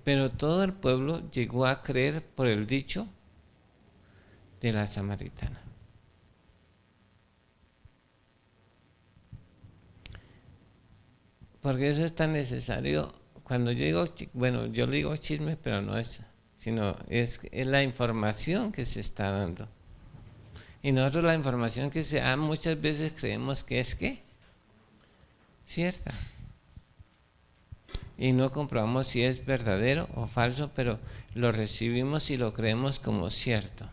Pero todo el pueblo llegó a creer por el dicho de la samaritana. Porque eso es tan necesario. Cuando yo digo, bueno, yo le digo chisme, pero no es, sino es la información que se está dando. Y nosotros la información que se da muchas veces creemos que es ¿qué? Cierta. Y no comprobamos si es verdadero o falso, pero lo recibimos y lo creemos como cierto.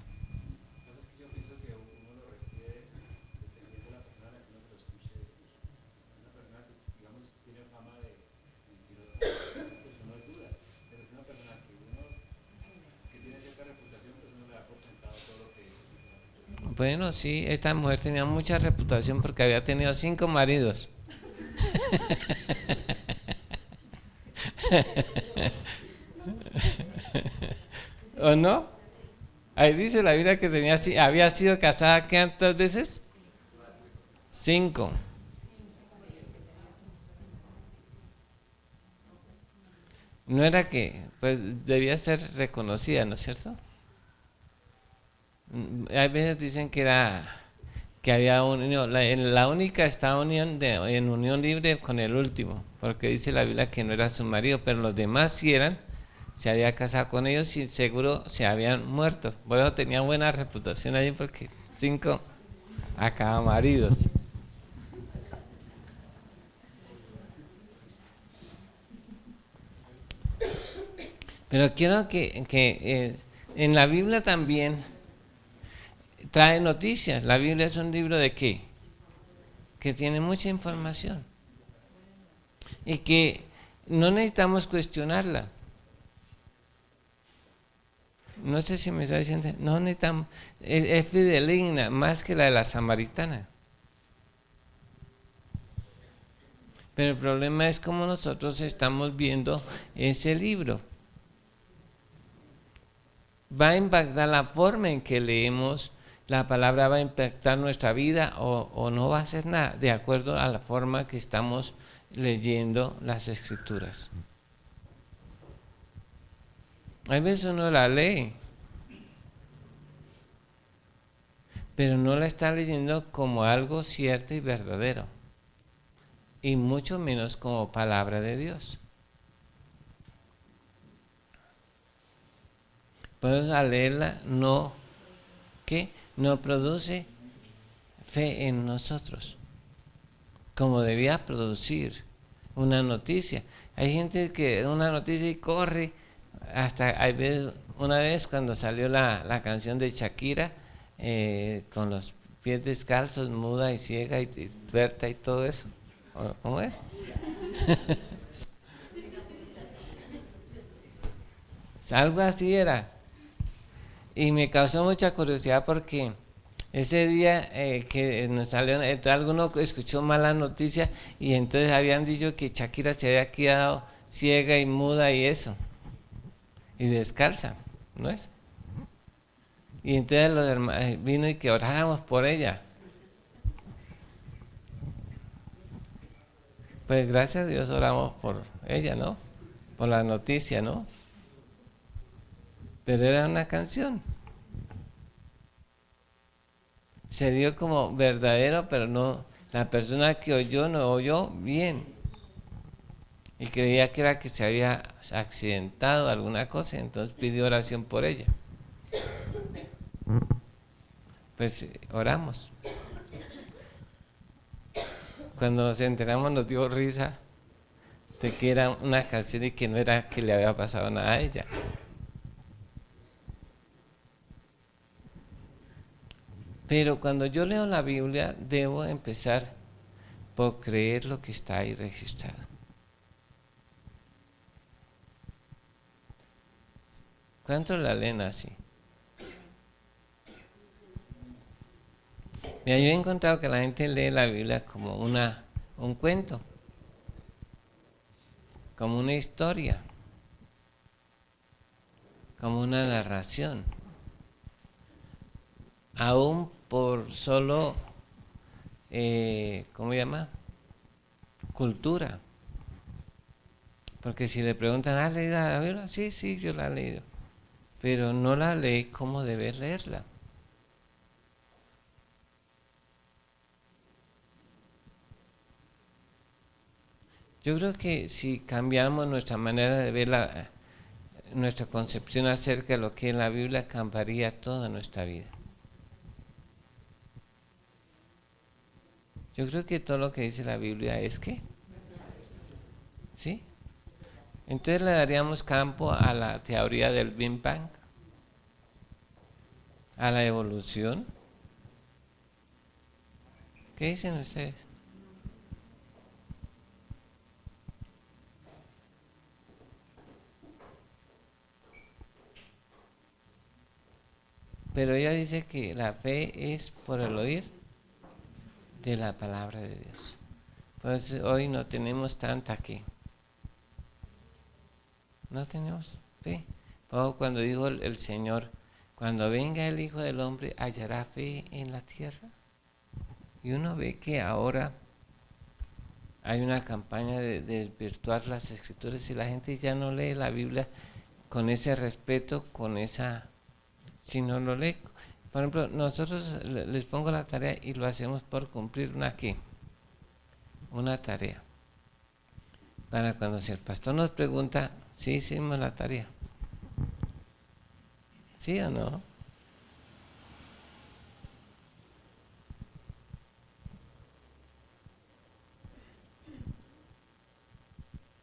Bueno, sí, esta mujer tenía mucha reputación porque había tenido 5 maridos. ¿O no? Ahí dice la Biblia que había sido casada ¿cuántas veces? 5. No era que, pues debía ser reconocida, ¿no es cierto? Hay veces dicen que había unión, la única estaba en unión libre con el último, porque dice la Biblia que no era su marido, pero los demás sí eran, se había casado con ellos y seguro se habían muerto. Bueno, tenía buena reputación allí porque 5 acá maridos. Pero quiero que en la Biblia también trae noticias. La Biblia es un libro de qué? Que tiene mucha información y que no necesitamos cuestionarla. No sé si me está diciendo, no necesitamos, es fidedigna más que la de la samaritana. Pero el problema es cómo nosotros estamos viendo ese libro. Va a impactar la forma en que leemos la palabra, va a impactar nuestra vida o no va a hacer nada, de acuerdo a la forma que estamos leyendo las escrituras. Hay veces uno la lee, pero no la está leyendo como algo cierto y verdadero, y mucho menos como palabra de Dios. Por eso al leerla no produce fe en nosotros, como debía producir una noticia. Hay gente que una noticia y corre, una vez cuando salió la canción de Shakira, con los pies descalzos, muda y ciega y tuerta y todo eso. ¿Cómo es? Algo así era. Y me causó mucha curiosidad porque ese día que nos salió, alguno escuchó mala noticia y entonces habían dicho que Shakira se había quedado ciega y muda y eso, y descalza, ¿no es? Y entonces los hermanos vino y que oráramos por ella. Pues gracias a Dios oramos por ella, ¿no? Por la noticia, ¿no? Pero era una canción. Se dio como verdadero, pero no, la persona que oyó no oyó bien. Y creía que era que se había accidentado alguna cosa, entonces pidió oración por ella. Pues oramos. Cuando nos enteramos nos dio risa de que era una canción y que no era que le había pasado nada a ella. Pero cuando yo leo la Biblia debo empezar por creer lo que está ahí registrado. ¿Cuántos la leen así? Mira, yo he encontrado que la gente lee la Biblia como un cuento, como una historia, como una narración, aún por solo, ¿cómo se llama? Cultura. Porque si le preguntan, ¿has leído la Biblia? Sí, sí, yo la he leído. Pero no la lee como debe leerla. Yo creo que si cambiamos nuestra manera de ver nuestra concepción acerca de lo que es la Biblia, cambiaría toda nuestra vida. Yo creo que todo lo que dice la Biblia es que, ¿sí? Entonces le daríamos campo a la teoría del Big Bang, a la evolución. ¿Qué dicen ustedes? Pero ella dice que la fe es por el oír de la palabra de Dios. Pues hoy no tenemos tanta que. No tenemos fe. Cuando dijo el Señor, cuando venga el Hijo del Hombre, ¿hallará fe en la tierra? Y uno ve que ahora hay una campaña de desvirtuar las escrituras y la gente ya no lee la Biblia con ese respeto, con esa, si no lo lee. Por ejemplo, nosotros les pongo la tarea y lo hacemos por cumplir una tarea. Para cuando si el pastor nos pregunta, ¿sí hicimos la tarea? ¿Sí o no?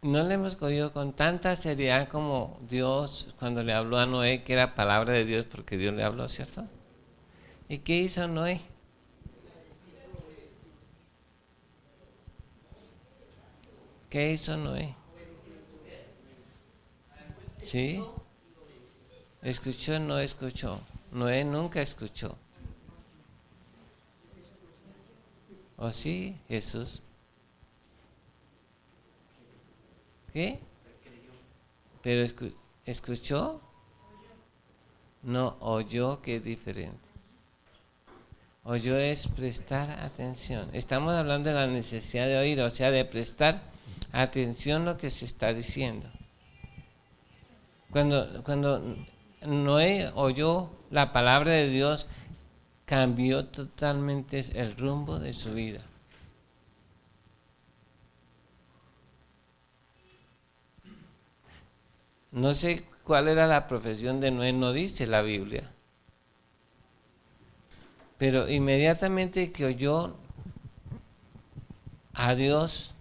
No le hemos cogido con tanta seriedad como Dios cuando le habló a Noé, que era palabra de Dios porque Dios le habló, ¿cierto? ¿Y qué hizo Noé? ¿Qué hizo Noé? ¿Sí? ¿Escuchó? No escuchó. Noé nunca escuchó. ¿O sí, Jesús? ¿Qué? ¿Pero escuchó? No, oyó, que es diferente. Oyó es prestar atención. Estamos hablando de la necesidad de oír, o sea, de prestar atención a lo que se está diciendo. Cuando Noé oyó la palabra de Dios, cambió totalmente el rumbo de su vida. No sé cuál era la profesión de Noé, no dice la Biblia. Pero inmediatamente que oyó a Dios,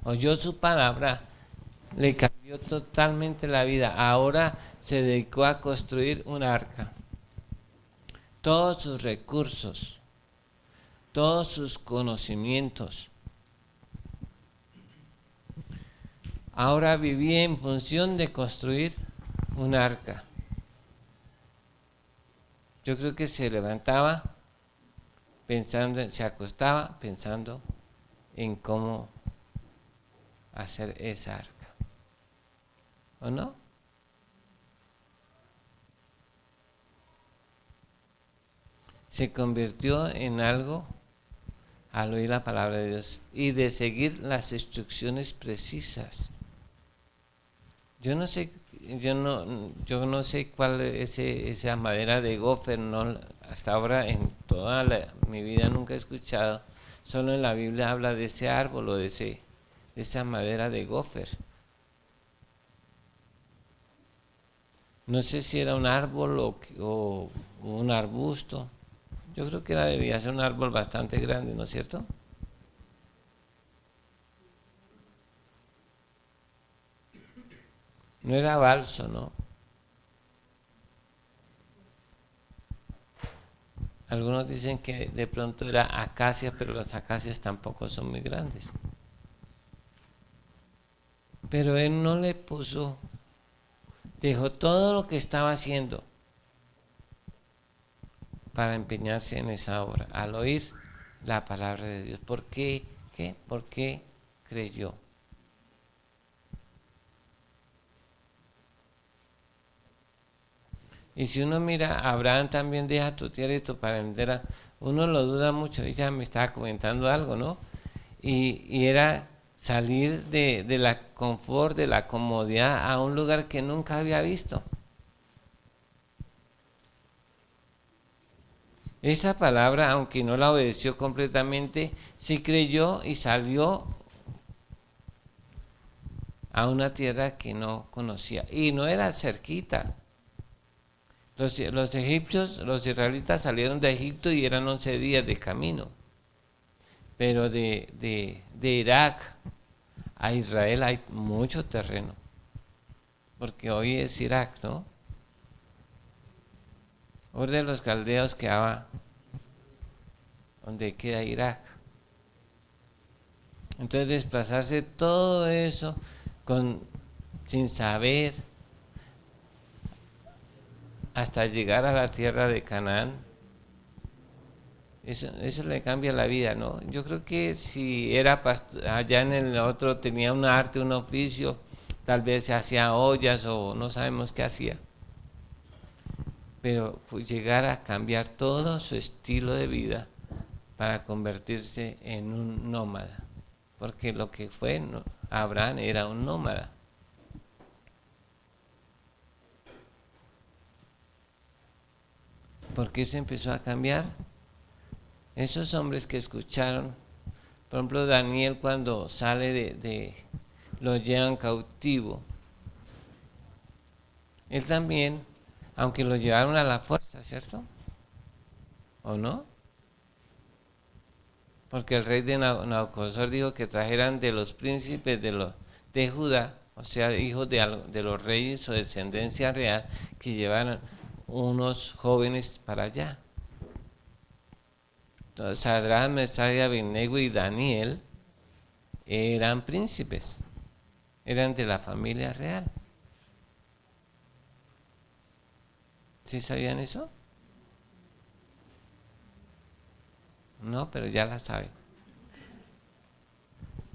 oyó su palabra, le cambió totalmente la vida. Ahora se dedicó a construir un arca. Todos sus recursos, todos sus conocimientos. Ahora vivía en función de construir un arca. Yo creo que se levantaba pensando, se acostaba pensando en cómo hacer esa arca. ¿O no? Se convirtió en algo al oír la palabra de Dios y de seguir las instrucciones precisas. Yo no sé cuál es esa madera de gofer, no, hasta ahora en toda mi vida nunca he escuchado, solo en la Biblia habla de ese árbol o de esa madera de gofer. No sé si era un árbol o un arbusto. Yo creo que debía ser un árbol bastante grande, ¿no es cierto? No era balso, ¿no? Algunos dicen que de pronto era acacia, pero las acacias tampoco son muy grandes. Pero él no le puso, dejó todo lo que estaba haciendo para empeñarse en esa obra, al oír la palabra de Dios. ¿Por qué? ¿Qué? ¿Por qué creyó? Y si uno mira, Abraham también deja tu tierra y tu parentela, uno lo duda mucho. Ella me estaba comentando algo, ¿no? Y era salir de la confort, de la comodidad a un lugar que nunca había visto. Esa palabra, aunque no la obedeció completamente, sí creyó y salió a una tierra que no conocía. Y no era cerquita. Los egipcios, los israelitas salieron de Egipto y eran 11 días de camino. Pero de Irak a Israel hay mucho terreno. Porque hoy es Irak, ¿no? Ur de los Caldeos quedaba donde queda Irak. Entonces desplazarse todo eso sin saber hasta llegar a la tierra de Canaán, eso le cambia la vida, ¿no? Yo creo que si era allá en el otro tenía un arte, un oficio, tal vez se hacía ollas o no sabemos qué hacía. Pero pues, llegar a cambiar todo su estilo de vida para convertirse en un nómada. Porque lo que fue Abraham era un nómada. ¿Por qué se empezó a cambiar? Esos hombres que escucharon, por ejemplo Daniel cuando sale lo llevan cautivo. Él también, aunque lo llevaron a la fuerza, ¿cierto? ¿O no? Porque el rey de Nabucodonosor dijo que trajeran de los príncipes de Judá, o sea, hijos de los reyes o descendencia real, que llevaran unos jóvenes para allá. Entonces, Sadrach, Mesach, Abednego y Daniel eran príncipes, eran de la familia real. ¿Sí sabían eso? No, pero ya la saben.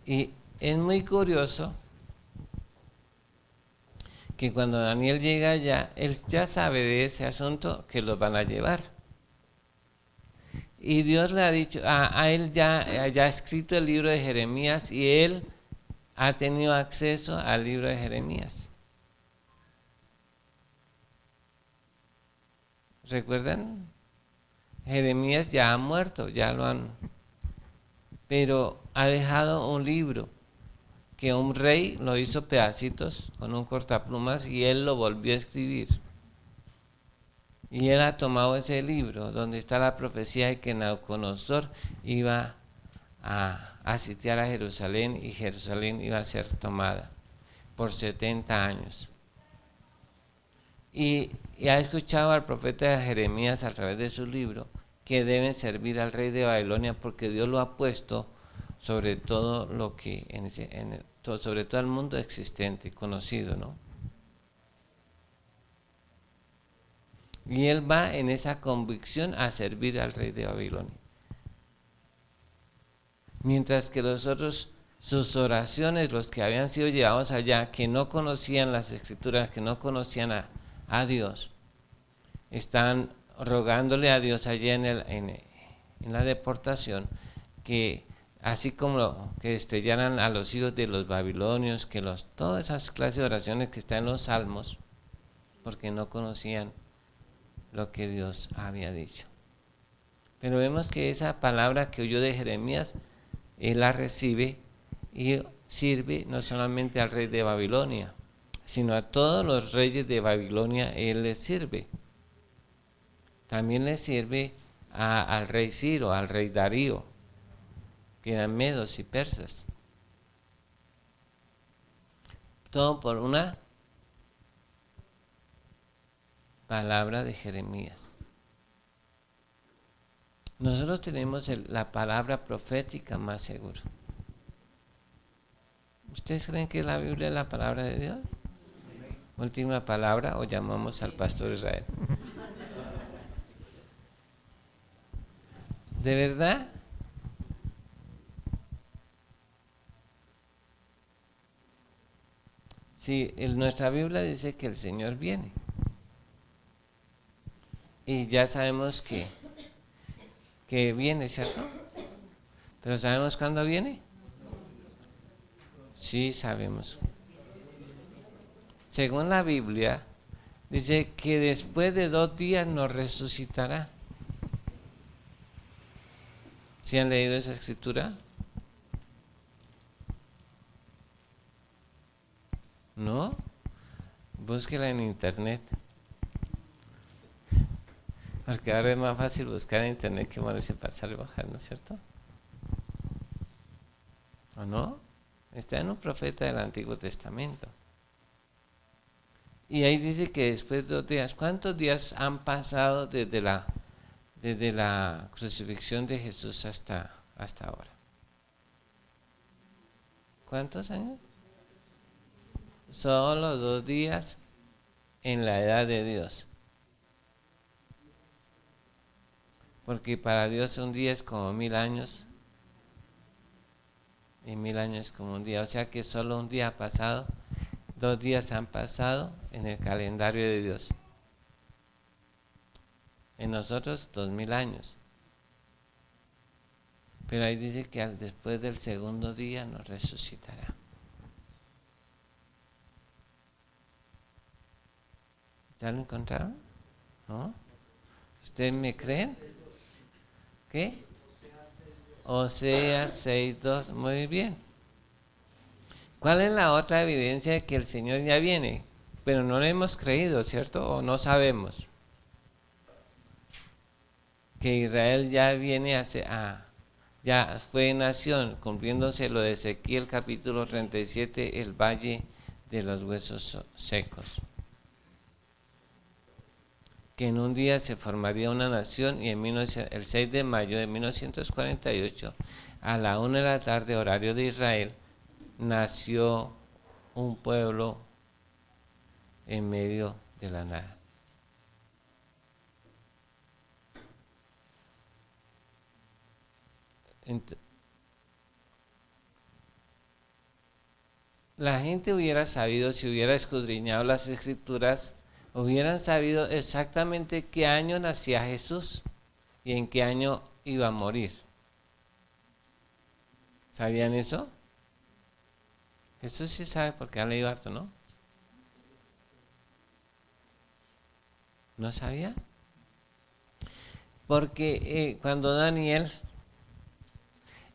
Y es muy curioso que cuando Daniel llega allá, él ya sabe de ese asunto que los van a llevar. Y Dios le ha dicho, a él ya ha escrito el libro de Jeremías y él ha tenido acceso al libro de Jeremías. ¿Recuerdan? Jeremías ya ha muerto, ya lo han... Pero ha dejado un libro que un rey lo hizo pedacitos con un cortaplumas y él lo volvió a escribir. Y él ha tomado ese libro donde está la profecía de que Nabucodonosor iba a sitiar a Jerusalén y Jerusalén iba a ser tomada por 70 años. Y ha escuchado al profeta Jeremías a través de su libro que deben servir al rey de Babilonia porque Dios lo ha puesto sobre todo lo que sobre todo el mundo existente, conocido, ¿no? Y él va en esa convicción a servir al rey de Babilonia. Mientras que los otros, sus oraciones, los que habían sido llevados allá, que no conocían las escrituras, que no conocían a Dios, están rogándole a Dios allá en la deportación, que así como que estrellaran a los hijos de los babilonios, que todas esas clases de oraciones que están en los salmos, porque no conocían lo que Dios había dicho. Pero vemos que esa palabra que oyó de Jeremías, él la recibe y sirve no solamente al rey de Babilonia, sino a todos los reyes de Babilonia él les sirve. También le sirve al rey Ciro, al rey Darío, que eran medos y persas. Todo por una palabra de Jeremías. Nosotros tenemos la palabra profética más segura. ¿Ustedes creen que la Biblia es la palabra de Dios? Última palabra, o llamamos al pastor Israel. ¿De verdad? Sí, nuestra Biblia dice que el Señor viene. Y ya sabemos que viene, ¿cierto? Pero ¿sabemos cuándo viene? Sí, sabemos. Según la Biblia, dice que después de 2 días nos resucitará. ¿Sí han leído esa escritura? ¿No? Búsquela en internet. Porque ahora es más fácil buscar en internet que ponerse pasar y bajar, ¿no es cierto? ¿O no? Está en un profeta del Antiguo Testamento. Y ahí dice que después de 2 días, ¿cuántos días han pasado desde la crucifixión de Jesús hasta ahora? ¿Cuántos años? Solo 2 días en la edad de Dios. Porque para Dios un día es como 1000 años y 1000 años es como un día. O sea que solo un día ha pasado, 2 días han pasado en el calendario de Dios. En nosotros 2000 años. Pero ahí dice que después del segundo día nos resucitará. ¿Ya lo encontraron? ¿No? ¿Ustedes me creen? ¿Qué? Oseas 6:2. Muy bien. ¿Cuál es la otra evidencia de que el Señor ya viene? Pero no le hemos creído, ¿cierto? ¿O no sabemos? Que Israel ya viene ya fue nación, cumpliéndose lo de Ezequiel capítulo 37, el valle de los huesos secos. Que en un día se formaría una nación y el 6 de mayo de 1948, a la 1 de la tarde, horario de Israel, nació un pueblo en medio de la nada. La gente hubiera sabido, si hubiera escudriñado las escrituras, hubieran sabido exactamente qué año nacía Jesús y en qué año iba a morir. ¿Sabían eso? Jesús sí sabe porque han leído harto, ¿no? ¿No sabía? Porque cuando Daniel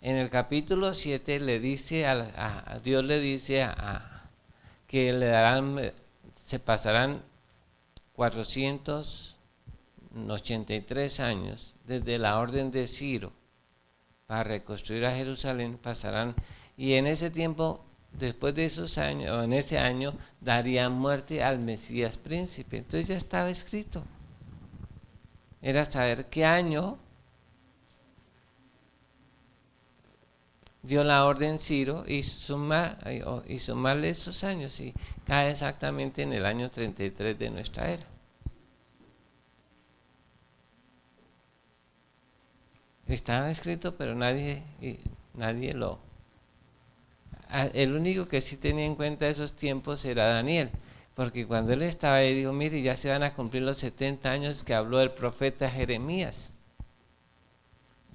en el capítulo 7 le dice a Dios le dice que le darán, se pasarán 483 años desde la orden de Ciro para reconstruir a Jerusalén, pasarán, y en ese tiempo, después de esos años, o en ese año, daría muerte al Mesías príncipe. Entonces ya estaba escrito. Era saber qué año dio la orden Ciro y sumarle esos años, y cae exactamente en el año 33 de nuestra era. Estaba escrito, pero nadie lo... El único que sí tenía en cuenta esos tiempos era Daniel, porque cuando él estaba ahí dijo, mire, ya se van a cumplir los 70 años que habló el profeta Jeremías,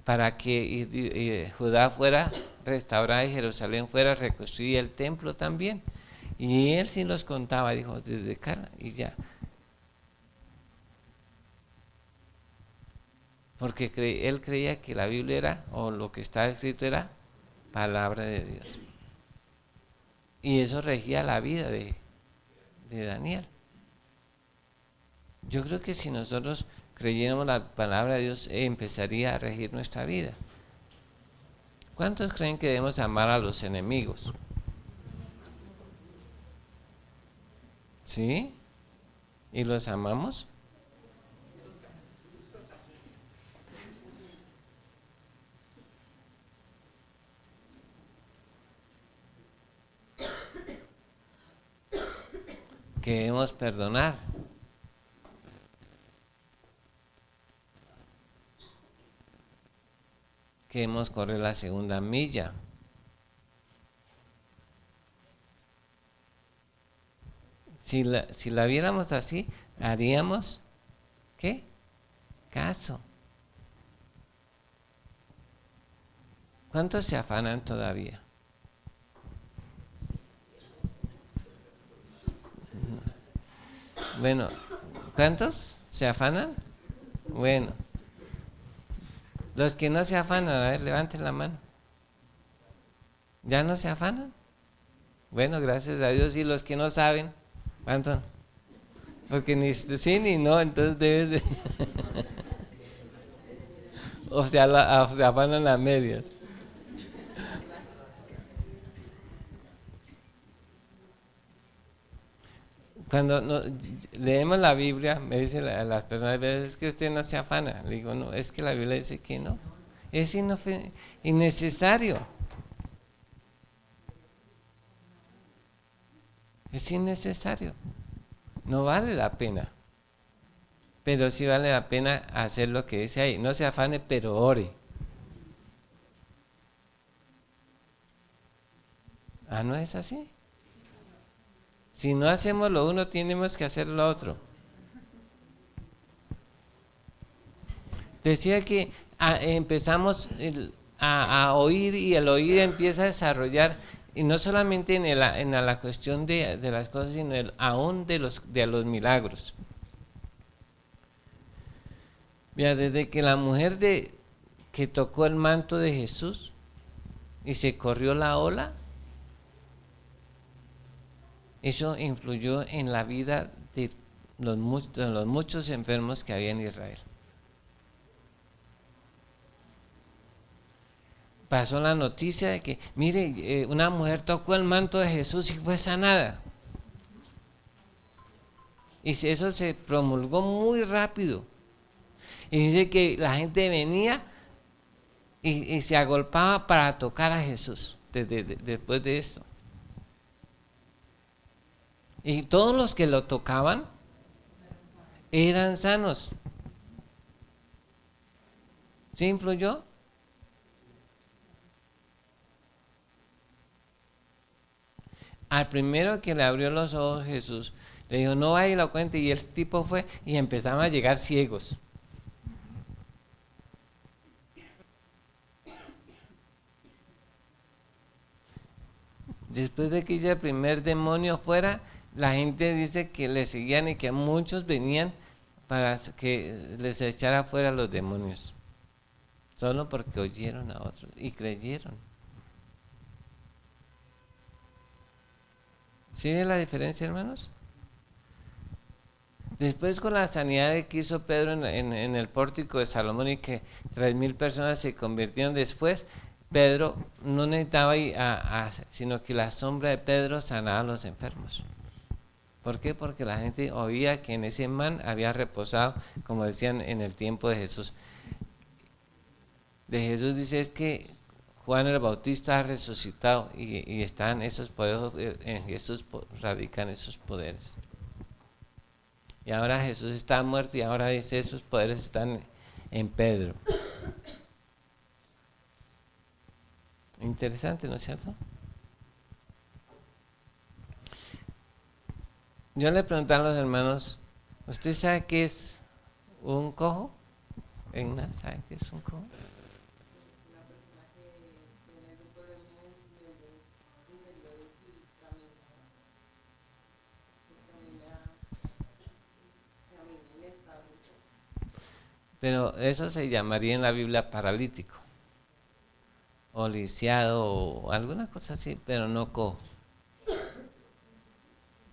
para que Judá fuera restaurada y Jerusalén fuera reconstruida, el templo también. Y él sí los contaba, dijo, desde cara y ya. Porque él creía que la Biblia era, o lo que estaba escrito era, palabra de Dios. Y eso regía la vida de Daniel. Yo creo que si nosotros creyéramos la palabra de Dios, empezaría a regir nuestra vida. ¿Cuántos creen que debemos amar a los enemigos? ¿Sí? ¿Y los amamos? Que debemos perdonar. Que debemos correr la segunda milla. Si la viéramos así, haríamos, ¿qué? Caso. ¿Cuántos se afanan todavía? Bueno, ¿cuántos se afanan? Bueno, los que no se afanan, a ver, levanten la mano. ¿Ya no se afanan? Bueno, gracias a Dios. Y los que no saben, ¿cuánto? Porque ni sí ni no, entonces debes de... o sea, se afanan las medias. Cuando leemos la Biblia, me dicen las personas, es que usted no se afana. Le digo, no, es que la Biblia dice que no. Es innecesario. Es innecesario. No vale la pena. Pero sí vale la pena hacer lo que dice ahí. No se afane, pero ore. Ah, ¿no es así? Si no hacemos lo uno, tenemos que hacer lo otro. Decía que empezamos a oír y el oír empieza a desarrollar, y no solamente en la cuestión de las cosas, sino aún de los milagros. Mira, desde que la mujer que tocó el manto de Jesús y se corrió la ola, eso influyó en la vida de los muchos enfermos que había en Israel. Pasó la noticia de que, mire, una mujer tocó el manto de Jesús y fue sanada. Y eso se promulgó muy rápido. Y dice que la gente venía y se agolpaba para tocar a Jesús después de esto. Y todos los que lo tocaban eran sanos. ¿Sí influyó? Al primero que le abrió los ojos Jesús, le dijo, no vaya y lo cuente, y el tipo fue y empezaron a llegar ciegos. Después de que ya el primer demonio fuera, la gente dice que le seguían y que muchos venían para que les echara fuera los demonios. Solo porque oyeron a otros y creyeron. ¿Sí ve la diferencia, hermanos? Después con la sanidad que hizo Pedro en el pórtico de Salomón y que 3,000 personas se convirtieron después, Pedro no necesitaba ir sino que la sombra de Pedro sanaba a los enfermos. ¿Por qué? Porque la gente oía que en ese man había reposado, como decían en el tiempo de Jesús. De Jesús dice es que Juan el Bautista ha resucitado y están esos poderes, en Jesús radican esos poderes. Y ahora Jesús está muerto y ahora dice esos poderes están en Pedro. Interesante, ¿no es cierto? Yo le pregunté a los hermanos, ¿usted sabe qué es un cojo? ¿Sabe qué es un cojo? Pero eso se llamaría en la Biblia paralítico, o lisiado, o alguna cosa así, pero no cojo.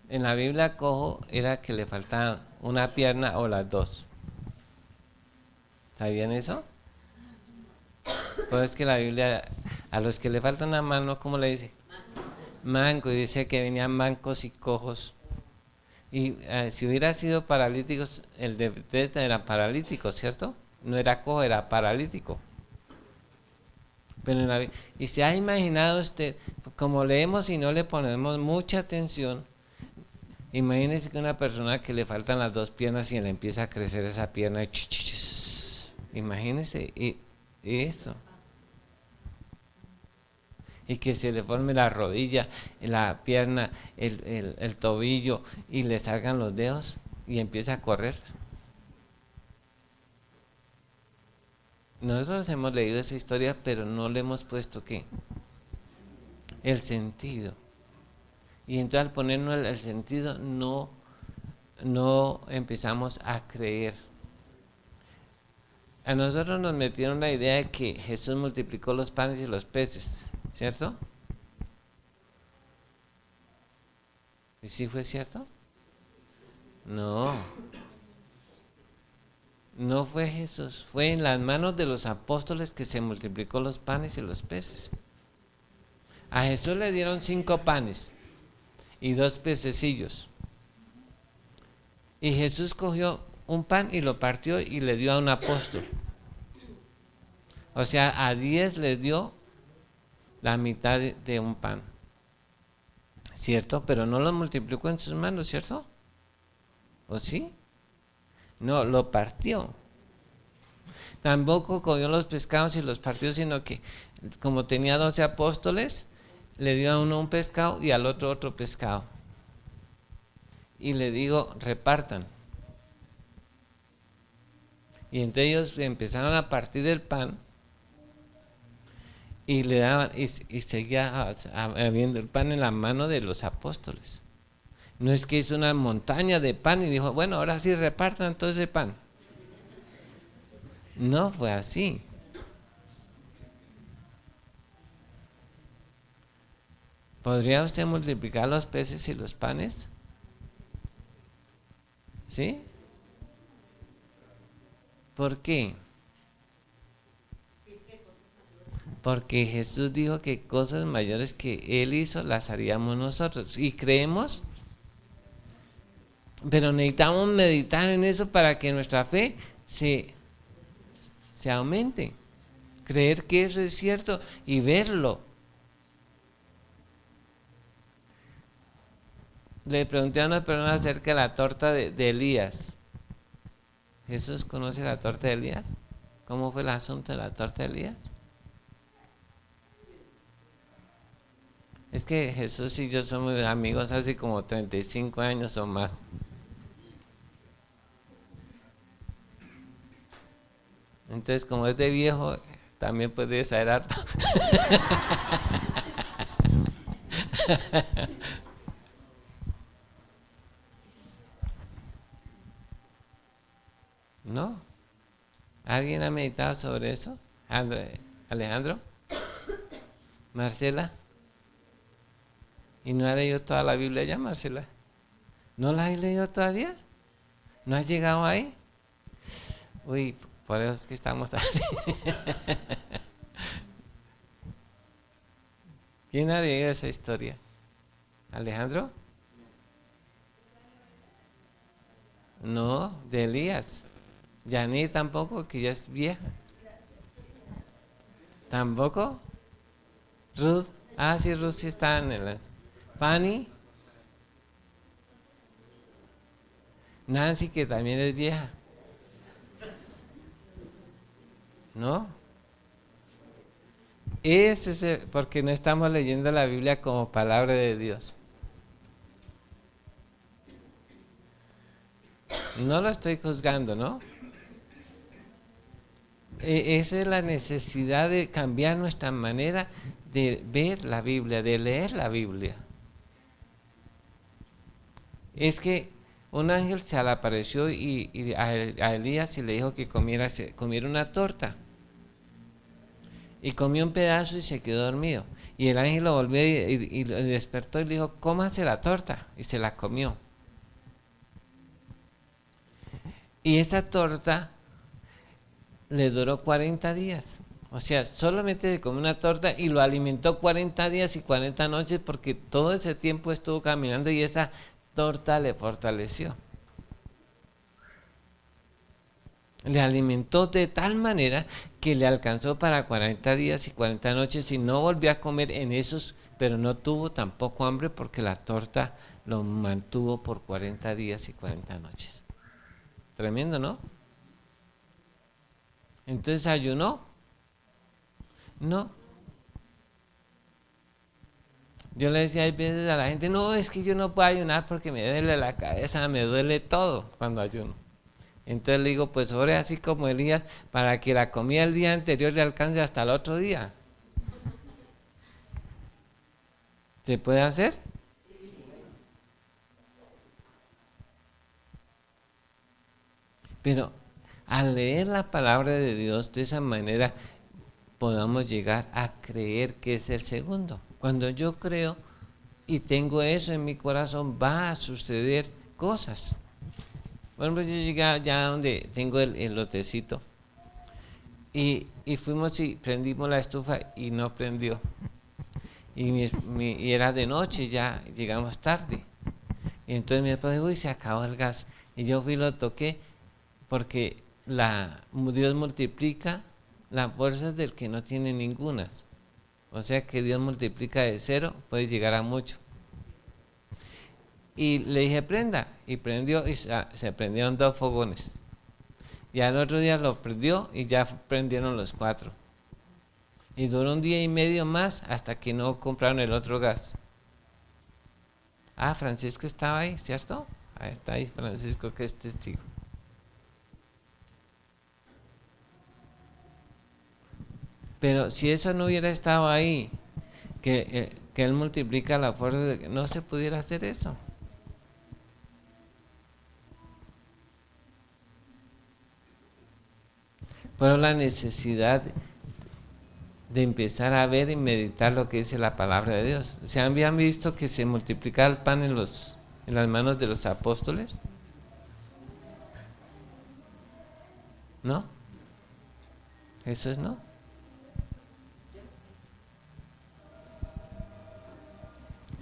En la Biblia cojo era que le faltaban una pierna o las dos. ¿Sabían eso? Pues es que la Biblia, a los que le falta una mano, ¿cómo le dice? Manco, y dice que venían mancos y cojos. Y si hubiera sido paralíticos, el de Bethesda era paralítico, ¿cierto? No era cojo, era paralítico. Pero y se ha imaginado usted, como leemos y no le ponemos mucha atención, imagínese que una persona que le faltan las dos piernas y le empieza a crecer esa pierna, imagínese eso. Y que se le forme la rodilla, la pierna, el tobillo y le salgan los dedos y empieza a correr. Nosotros hemos leído esa historia, pero no le hemos puesto ¿qué? El sentido. Y entonces al ponernos el sentido no no empezamos a creer. A nosotros nos metieron la idea de que Jesús multiplicó los panes y los peces, ¿cierto? ¿Y sí fue cierto? No, no fue Jesús, fue en las manos de los apóstoles que se multiplicó los panes y los peces. A Jesús le dieron 5 panes y 2 pececillos. Y Jesús cogió un pan y lo partió y le dio a un apóstol. O sea, a 10 le dio la mitad de un pan. ¿Cierto? Pero no lo multiplicó en sus manos, ¿cierto? ¿O sí? No, lo partió. Tampoco cogió los pescados y los partió, sino que como tenía 12 apóstoles, le dio a uno un pescado y al otro otro pescado. Y le digo, repartan. Y entonces ellos empezaron a partir el pan y le daban, y seguía habiendo el pan en la mano de los apóstoles. No es que hizo una montaña de pan y dijo, bueno, ahora sí repartan todo ese pan. No fue así. ¿Podría usted multiplicar los peces y los panes? ¿Sí? ¿Por qué? Porque Jesús dijo que cosas mayores que Él hizo las haríamos nosotros. ¿Y creemos? Pero necesitamos meditar en eso para que nuestra fe se aumente. Creer que eso es cierto y verlo. Le pregunté a una persona acerca de la torta de Elías. ¿Jesús conoce la torta de Elías? ¿Cómo fue el asunto de la torta de Elías? Es que Jesús y yo somos amigos hace como 35 años o más. Entonces, como es de viejo, también puede saber harto. ¿No? ¿Alguien ha meditado sobre eso? ¿Alejandro? ¿Marcela? ¿Y no ha leído toda la Biblia ya, Marcela? ¿No la has leído todavía? ¿No has llegado ahí? Uy, por eso es que estamos así. ¿Quién ha leído esa historia? ¿Alejandro? No, de Elías. Yaní tampoco, que ya es vieja. ¿Tampoco? Ruth. Ah, sí, Ruth sí está en el... Fanny. Nancy, que también es vieja. ¿No? Es porque no estamos leyendo la Biblia como palabra de Dios. No lo estoy juzgando, ¿no? Esa es la necesidad de cambiar nuestra manera de ver la Biblia, de leer la Biblia. Es que un ángel se le apareció y a Elías y le dijo que comiera una torta. Y comió un pedazo y se quedó dormido. Y el ángel lo volvió y lo despertó y le dijo, cómase la torta. Y se la comió. Y esa torta le duró 40 días. O sea, solamente se comió una torta y lo alimentó 40 días y 40 noches porque todo ese tiempo estuvo caminando y esa torta le fortaleció. Le alimentó de tal manera que le alcanzó para 40 días y 40 noches y no volvió a comer en esos, pero no tuvo tampoco hambre porque la torta lo mantuvo por 40 días y 40 noches. Tremendo, ¿no? Entonces, ¿ayunó? No. Yo le decía hay veces a la gente, no, es que yo no puedo ayunar porque me duele la cabeza, me duele todo cuando ayuno. Entonces le digo, pues ore así como Elías para que la comida el día anterior le alcance hasta el otro día. ¿Se puede hacer? Pero al leer la palabra de Dios de esa manera, podamos llegar a creer que es el segundo. Cuando yo creo y tengo eso en mi corazón, va a suceder cosas. Por ejemplo, yo llegué allá donde tengo el lotecito y fuimos y prendimos la estufa y no prendió. Y era de noche, ya llegamos tarde. Y entonces mi esposa dijo, uy, se acabó el gas. Y yo fui y lo toqué porque Dios multiplica las fuerzas del que no tiene ninguna. O sea que Dios multiplica de 0, puede llegar a mucho. Y le dije, prenda, y prendió, y se prendieron 2 fogones. Y al otro día lo prendió y ya prendieron los 4. Y duró 1 día y medio más hasta que no compraron el otro gas. Ah, Francisco estaba ahí, ¿cierto? Ahí está ahí Francisco, que es testigo. Pero si eso no hubiera estado ahí, que Él multiplica la fuerza, no se pudiera hacer eso. Pero la necesidad de empezar a ver y meditar lo que dice la palabra de Dios. ¿Se habían visto que se multiplicaba el pan en las manos de los apóstoles? ¿No? Eso es no.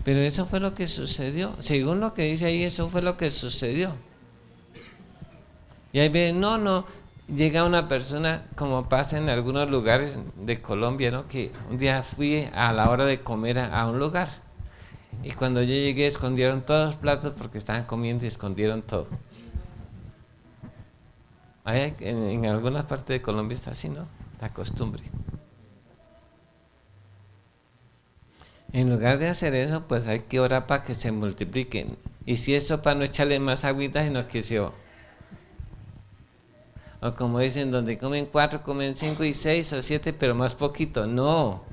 Pero eso fue lo que sucedió. Según lo que dice ahí, eso fue lo que sucedió. Y ahí ve, no, llega una persona, como pasa en algunos lugares de Colombia, ¿no? Que un día fui a la hora de comer a un lugar. Y cuando yo llegué, escondieron todos los platos porque estaban comiendo y escondieron todo. En algunas partes de Colombia está así, ¿no? La costumbre. En lugar de hacer eso, pues hay que orar para que se multipliquen. Y si es sopa, no echarle más agüita, sino que se... O como dicen, donde comen 4, comen 5 y 6 o 7, pero más poquito. No.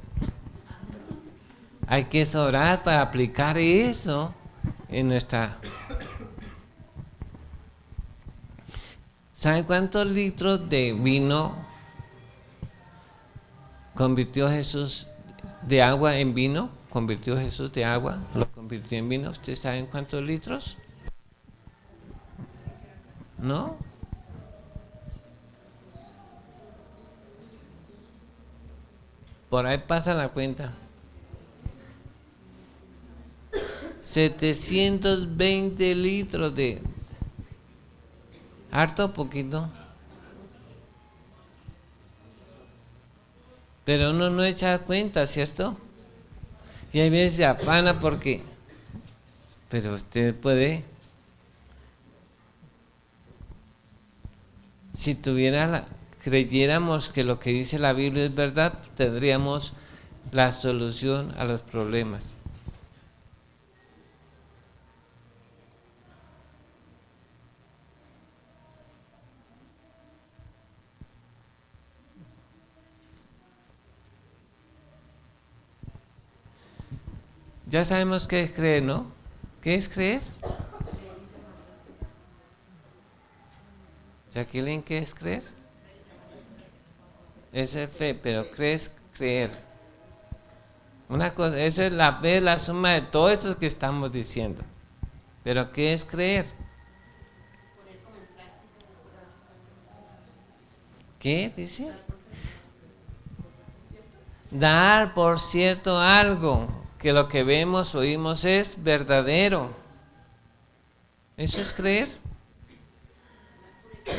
Hay que orar para aplicar eso en nuestra... ¿Saben cuántos litros de vino convirtió Jesús de agua en vino? Convirtió Jesús de agua, lo convirtió en vino. ¿Ustedes saben cuántos litros? ¿No? Por ahí pasa la cuenta. 720 litros de... ¿Harto o poquito? Pero uno no echa cuenta, ¿cierto? Y hay veces se afana porque... Pero usted puede... Si creyéramos que lo que dice la Biblia es verdad, tendríamos la solución a los problemas. Ya sabemos qué es creer, ¿no? ¿Qué es creer? Jacqueline, ¿qué es creer? Eso es fe, pero crees creer. Una cosa, eso es la fe, la suma de todo eso que estamos diciendo. Pero ¿qué es creer? ¿Qué dice? Dar por cierto algo, que lo que vemos, oímos es verdadero. ¿Eso es creer?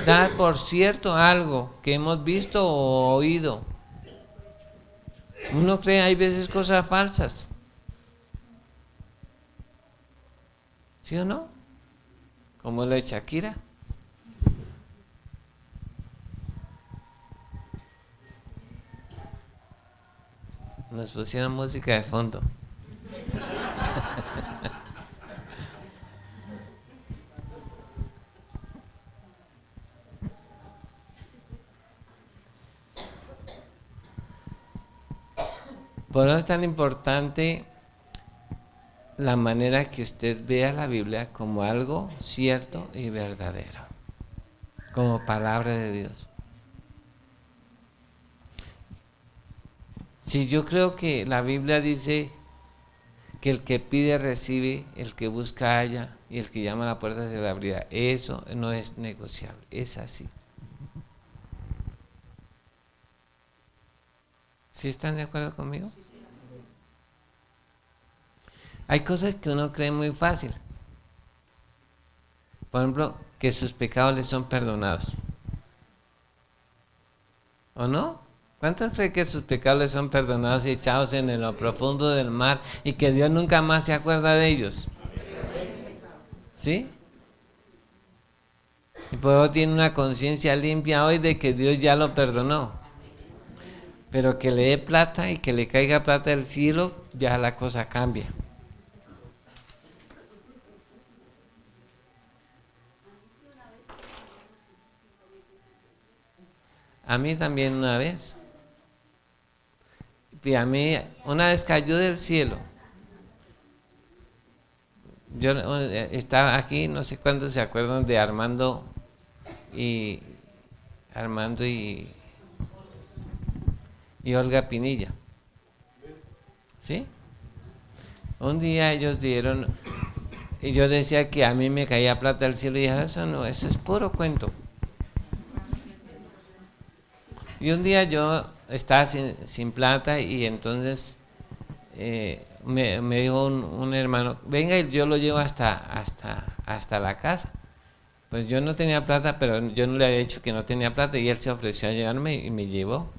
Dar por cierto algo que hemos visto o oído. Uno cree, hay veces cosas falsas. ¿Sí o no? Como lo de Shakira. Nos pusieron música de fondo. Por eso es tan importante la manera que usted vea la Biblia como algo cierto y verdadero. como palabra de Dios. Si yo creo que la Biblia dice que el que pide recibe, el que busca halla y el que llama a la puerta se le abrirá, eso no es negociable, es así. ¿Sí están de acuerdo conmigo? Hay cosas que uno cree muy fácil. Por ejemplo, que sus pecados les son perdonados. ¿O no? ¿Cuántos creen que sus pecados les son perdonados y echados en lo profundo del mar y que Dios nunca más se acuerda de ellos? ¿Sí? Y por eso tiene una conciencia limpia hoy de que Dios ya lo perdonó. Pero que le dé plata y que le caiga plata del cielo, ya la cosa cambia. A mí también una vez. Y a mí una vez cayó del cielo. Yo estaba aquí, no sé cuándo se acuerdan de y Armando y Olga Pinilla. ¿Sí? Un día ellos dieron, y yo decía que a mí me caía plata del cielo y dije, eso no, eso es puro cuento. Y un día yo estaba sin plata y entonces me dijo un hermano, venga y yo lo llevo hasta la casa. Pues yo no tenía plata, pero yo no le había dicho que no tenía plata y él se ofreció a llevarme y me llevó.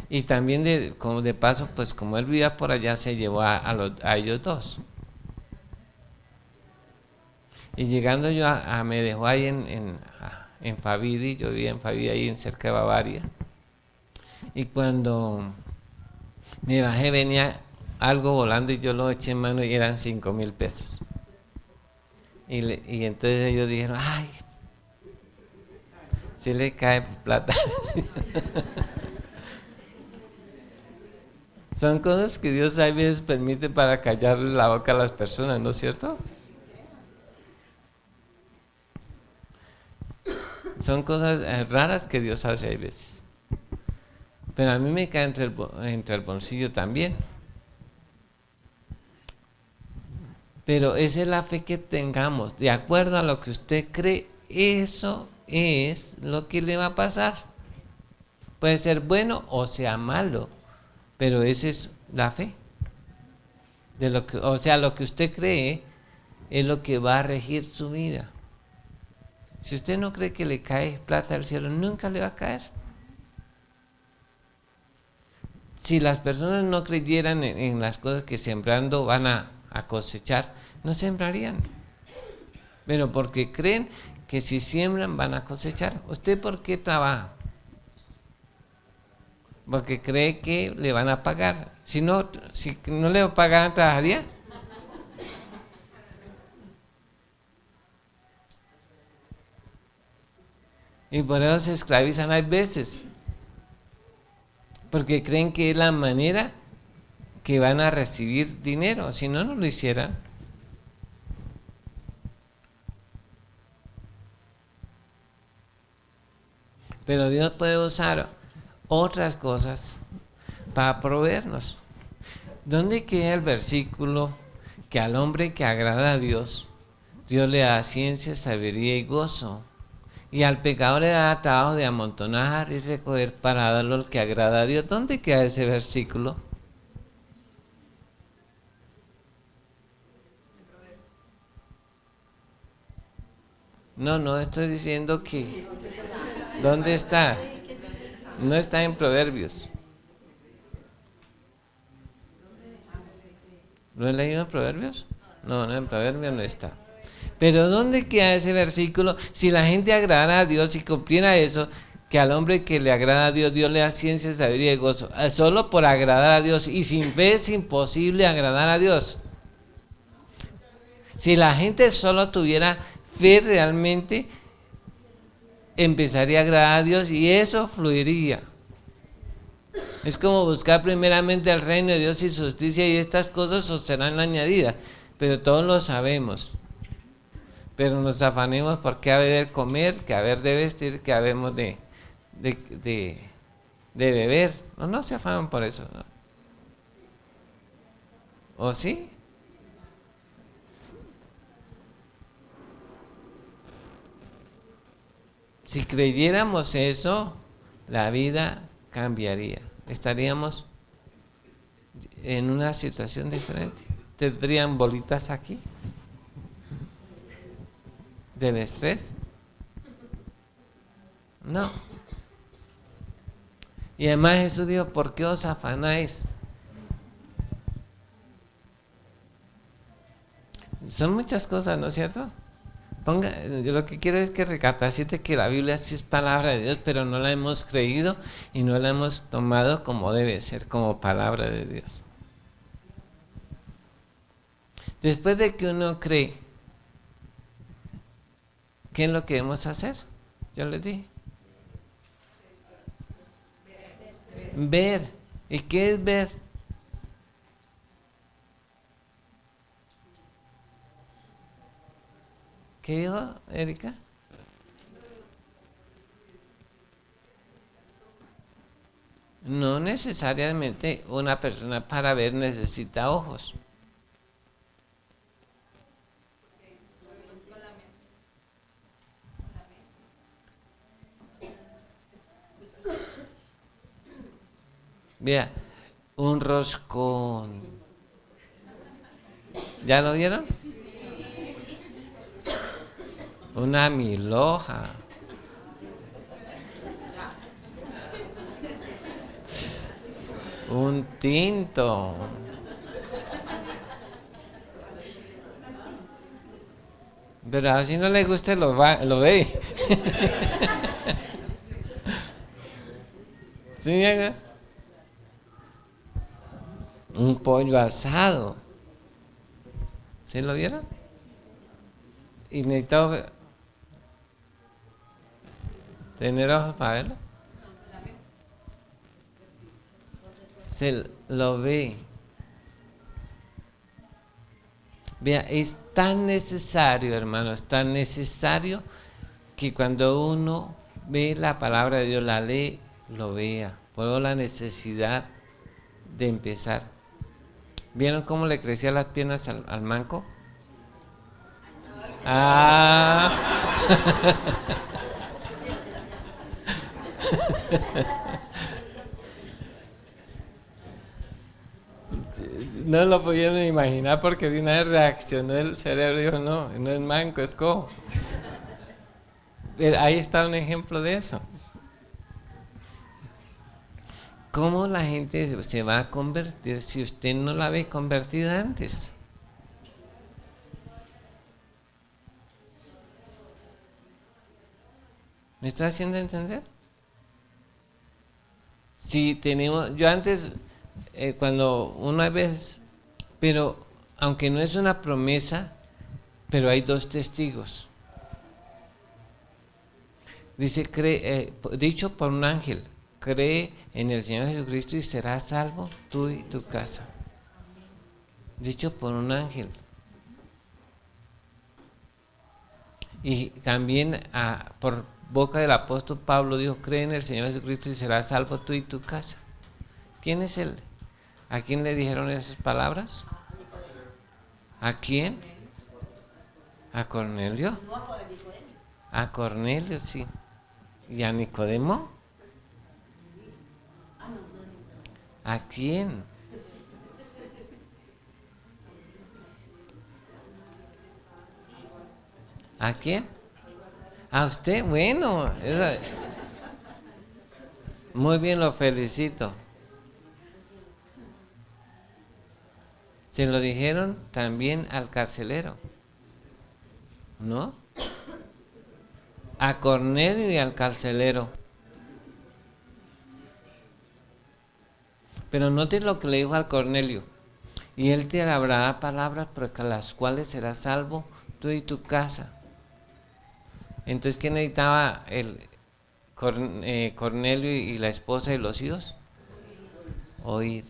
Y también como de paso, pues como él vivía por allá, se llevó a ellos dos. Y llegando yo me dejó ahí en Favidi, yo vivía en Favidi, ahí cerca de Bavaria. Y cuando me bajé venía algo volando y yo lo eché en mano y eran 5,000 pesos. Y entonces ellos dijeron, ay, si le cae plata. Son cosas que Dios a veces permite para callarle la boca a las personas, ¿no es cierto? Son cosas raras que Dios hace a veces. Pero a mí me cae entre el bolsillo también. Pero esa es la fe que tengamos. De acuerdo a lo que usted cree, eso es lo que le va a pasar. Puede ser bueno o sea malo, pero esa es la fe. O sea, lo que usted cree es lo que va a regir su vida. Si usted no cree que le cae plata del cielo, nunca le va a caer. Si las personas no creyeran en las cosas que sembrando van a cosechar, no sembrarían. Pero porque creen que si siembran van a cosechar. ¿Usted por qué trabaja? Porque cree que le van a pagar. Si no le pagaran, ¿trabajaría? Y por eso se esclavizan hay veces. Porque creen que es la manera que van a recibir dinero. Si no, no lo hicieran. Pero Dios puede usar otras cosas para proveernos. ¿Dónde queda el versículo que al hombre que agrada a Dios, Dios le da ciencia, sabiduría y gozo? Y al pecador le da trabajo de amontonar y recoger para darlo al que agrada a Dios. ¿Dónde queda ese versículo? No estoy diciendo que... ¿Dónde está? No está en Proverbios. ¿Lo he leído en Proverbios? No, en Proverbios no está. Pero ¿dónde queda ese versículo? Si la gente agradara a Dios y cumpliera eso, que al hombre que le agrada a Dios, Dios le da ciencia, sabiduría y gozo. Solo por agradar a Dios. Y sin fe es imposible agradar a Dios. Si la gente solo tuviera fe realmente, empezaría a agradar a Dios y eso fluiría. Es como buscar primeramente el reino de Dios y su justicia y estas cosas os serán añadidas. Pero todos lo sabemos. pero nos afanemos porque haber de comer, que haber de vestir, que habemos de, de, de beber. No, no se afanan por eso, ¿no? ¿O sí? Si creyéramos eso, la vida cambiaría. Estaríamos en una situación diferente. ¿Tendrían bolitas aquí del estrés? No. Y además Jesús dijo, ¿por qué os afanáis? Son muchas cosas, ¿no es cierto? Yo lo que quiero es que recapacite que la Biblia sí es palabra de Dios, pero no la hemos creído y no la hemos tomado como debe ser, como palabra de Dios. Después de que uno cree, ¿qué es lo que debemos hacer? Yo les dije. Ver. ¿Y qué es ver? ¿Qué dijo Erika? No necesariamente una persona para ver necesita ojos. Vea, un roscón. ¿Ya lo vieron? Una milhoja. Un tinto. Pero así no le gusta, lo ve. ¿Sí? Un pollo asado. ¿Sí lo vieron? Y necesitaba tener ojos para verlo. Se lo ve. Vea, es tan necesario, hermanos, tan necesario que cuando uno ve la palabra de Dios, la lee, lo vea. Por eso la necesidad de empezar. ¿Vieron cómo le crecían las piernas al manco? Ah. No lo pudieron imaginar porque de una vez reaccionó el cerebro y dijo, no, no es manco, es cojo. Ahí está un ejemplo de eso. ¿Cómo la gente se va a convertir si usted no la ve convertida antes? ¿Me está haciendo entender? Si tenemos, yo antes, cuando una vez, pero aunque no es una promesa, pero hay dos testigos. Dice, dicho por un ángel, cree en el Señor Jesucristo y serás salvo tú y tu casa. Dicho por un ángel. Y también por boca del apóstol Pablo dijo, cree en el Señor Jesucristo y serás salvo tú y tu casa. ¿Quién es él? ¿A quién le dijeron esas palabras? ¿A quién? ¿A Cornelio? A Cornelio, sí. ¿Y a Nicodemo? ¿A quién? ¿A quién? ¿A usted? Bueno, muy bien, lo felicito. Se lo dijeron también al carcelero, ¿no? A Cornelio y al carcelero. Pero note lo que le dijo al Cornelio. Y él te hablará palabras por las cuales serás salvo tú y tu casa. Entonces, ¿qué necesitaba el Cornelio y la esposa y los hijos? Oír.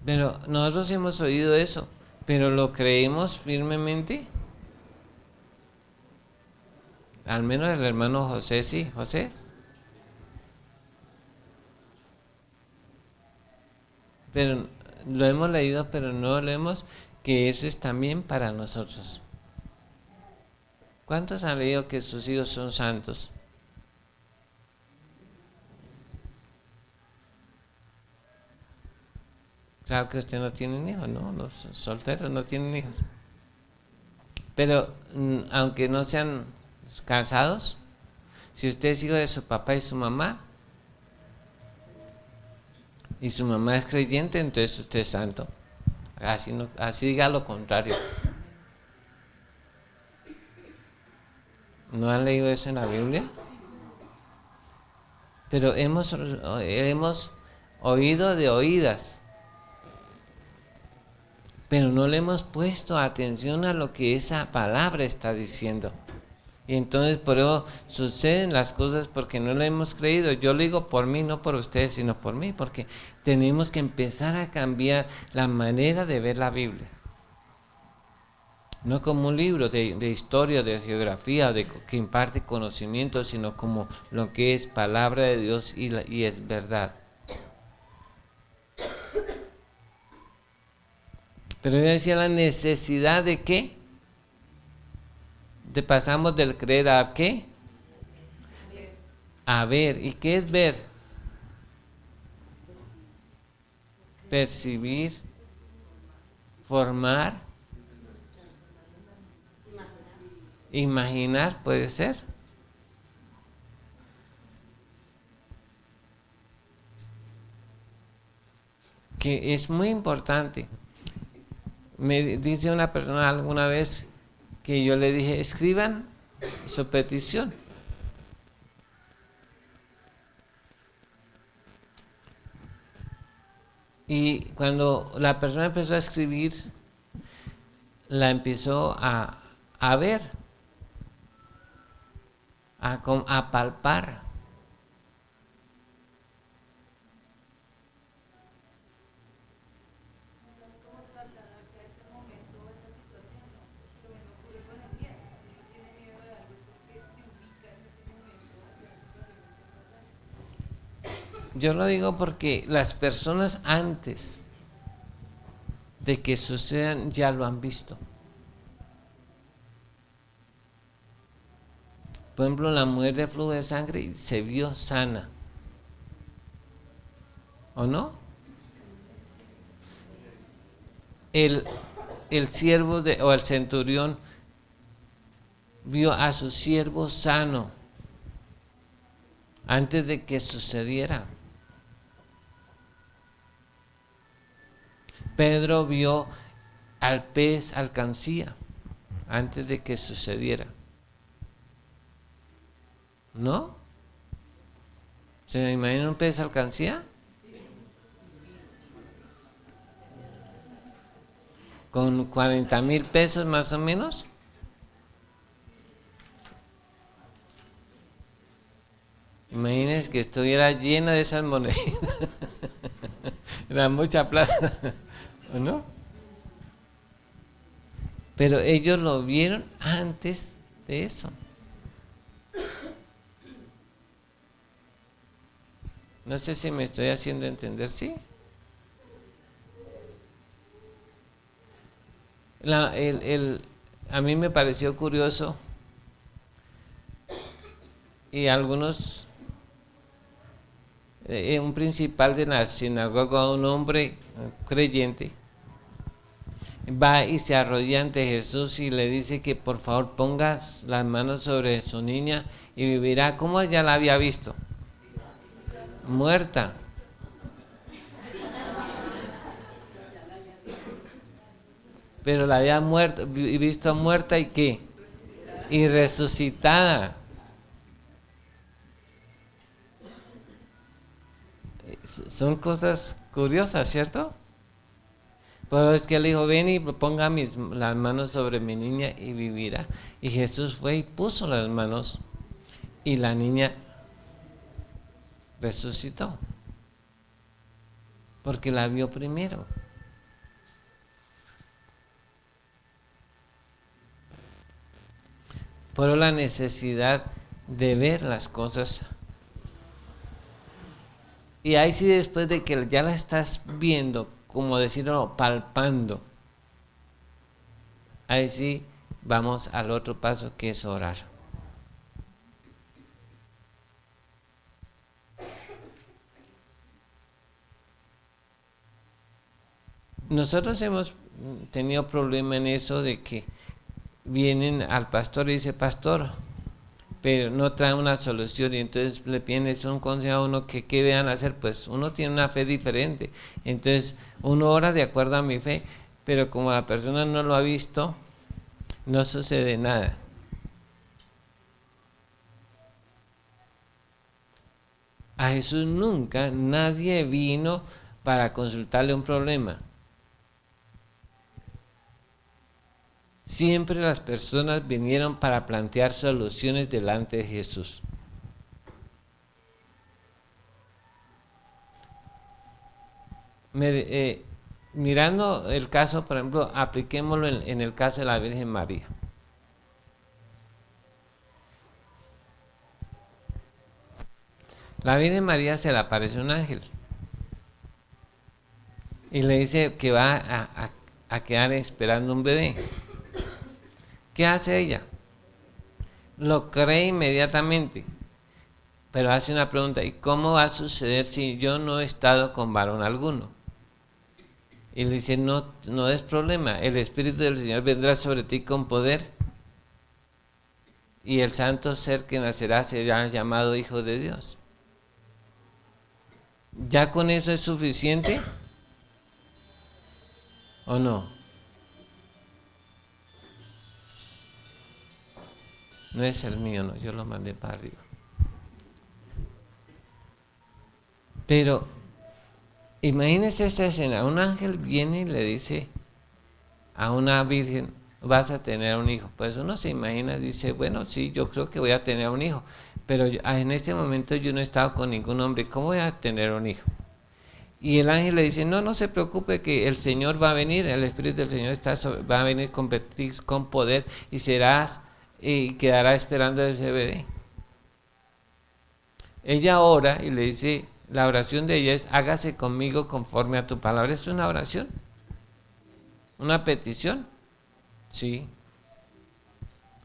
Pero nosotros hemos oído eso, pero ¿lo creemos firmemente? Al menos el hermano José sí. José. Pero lo hemos leído, pero no leemos que eso es también para nosotros. ¿Cuántos han leído que sus hijos son santos? Claro que usted no tiene hijos, ¿no? Los solteros no tienen hijos. Pero aunque no sean casados, si usted es hijo de su papá y su mamá es creyente, entonces usted es santo. Así, no, así diga lo contrario. ¿No han leído eso en la Biblia? Pero hemos oído de oídas, pero no le hemos puesto atención a lo que esa palabra está diciendo. Y entonces por eso suceden las cosas porque no le hemos creído. Yo lo digo por mí, no por ustedes, sino por mí, porque tenemos que empezar a cambiar la manera de ver la Biblia. No como un libro de historia, de geografía, que imparte conocimiento, sino como lo que es palabra de Dios y es verdad. Pero yo decía la necesidad de ¿qué? De pasamos del creer a ¿qué? A ver. ¿Y qué es ver? Percibir, formar, imaginar, puede ser. Que es muy importante. Me dice una persona alguna vez que yo le dije, escriban su petición. Y cuando la persona empezó a escribir, la empezó a ver, a palpar. Yo lo digo porque las personas antes de que sucedan ya lo han visto. Por ejemplo, la mujer de flujo de sangre se vio sana. ¿O no? El siervo o el centurión vio a su siervo sano antes de que sucediera. Pedro vio al pez alcancía antes de que sucediera. ¿No? ¿Se imagina un pez alcancía? Con 40,000 pesos más o menos. Imagínense que estuviera llena de esas monedas. Era mucha plata, ¿o no? Pero ellos lo vieron antes de eso. No sé si me estoy haciendo entender, ¿sí? A mí me pareció curioso y algunos, un principal de la sinagoga, un hombre creyente, va y se arrodilla ante Jesús y le dice que por favor ponga las manos sobre su niña y vivirá. ¿Cómo ya la había visto? Muerta. Pero la había visto muerta y ¿qué? Y resucitada. Son cosas curiosas, ¿cierto? Pues es que él dijo, ven y ponga las manos sobre mi niña y vivirá. Y Jesús fue y puso las manos y la niña resucitó. Porque la vio primero. por la necesidad de ver las cosas. Y ahí sí, después de que ya la estás viendo, como decirlo, palpando, ahí sí vamos al otro paso, que es orar. Nosotros hemos tenido problema en eso de que vienen al pastor y dice: pastor, pero no trae una solución, y entonces le piden un consejo a uno que qué vean hacer. Pues uno tiene una fe diferente, entonces uno ora de acuerdo a mi fe, pero como la persona no lo ha visto, no sucede nada. A Jesús nunca nadie vino para consultarle un problema. Siempre las personas vinieron para plantear soluciones delante de Jesús. Mirando el caso, por ejemplo, apliquémoslo en el caso de la Virgen María. La Virgen María se le aparece un ángel y le dice que va a quedar esperando un bebé. ¿Qué hace ella? Lo cree inmediatamente, pero hace una pregunta: ¿y cómo va a suceder si yo no he estado con varón alguno? Y le dice: no es problema, el Espíritu del Señor vendrá sobre ti con poder, y el santo ser que nacerá será llamado Hijo de Dios. ¿Ya con eso es suficiente o no? No es el mío, no, yo lo mandé para arriba. Pero imagínese esta escena: un ángel viene y le dice a una virgen: vas a tener un hijo. Pues uno se imagina, dice: bueno, sí, yo creo que voy a tener un hijo, pero en este momento yo no he estado con ningún hombre, ¿cómo voy a tener un hijo? Y el ángel le dice: no se preocupe, que el Señor va a venir, el Espíritu del Señor va a venir con poder, y serás y quedará esperando a ese bebé. Ella ora y le dice, la oración de ella es: hágase conmigo conforme a tu palabra. ¿Es una oración? ¿Una petición? Sí.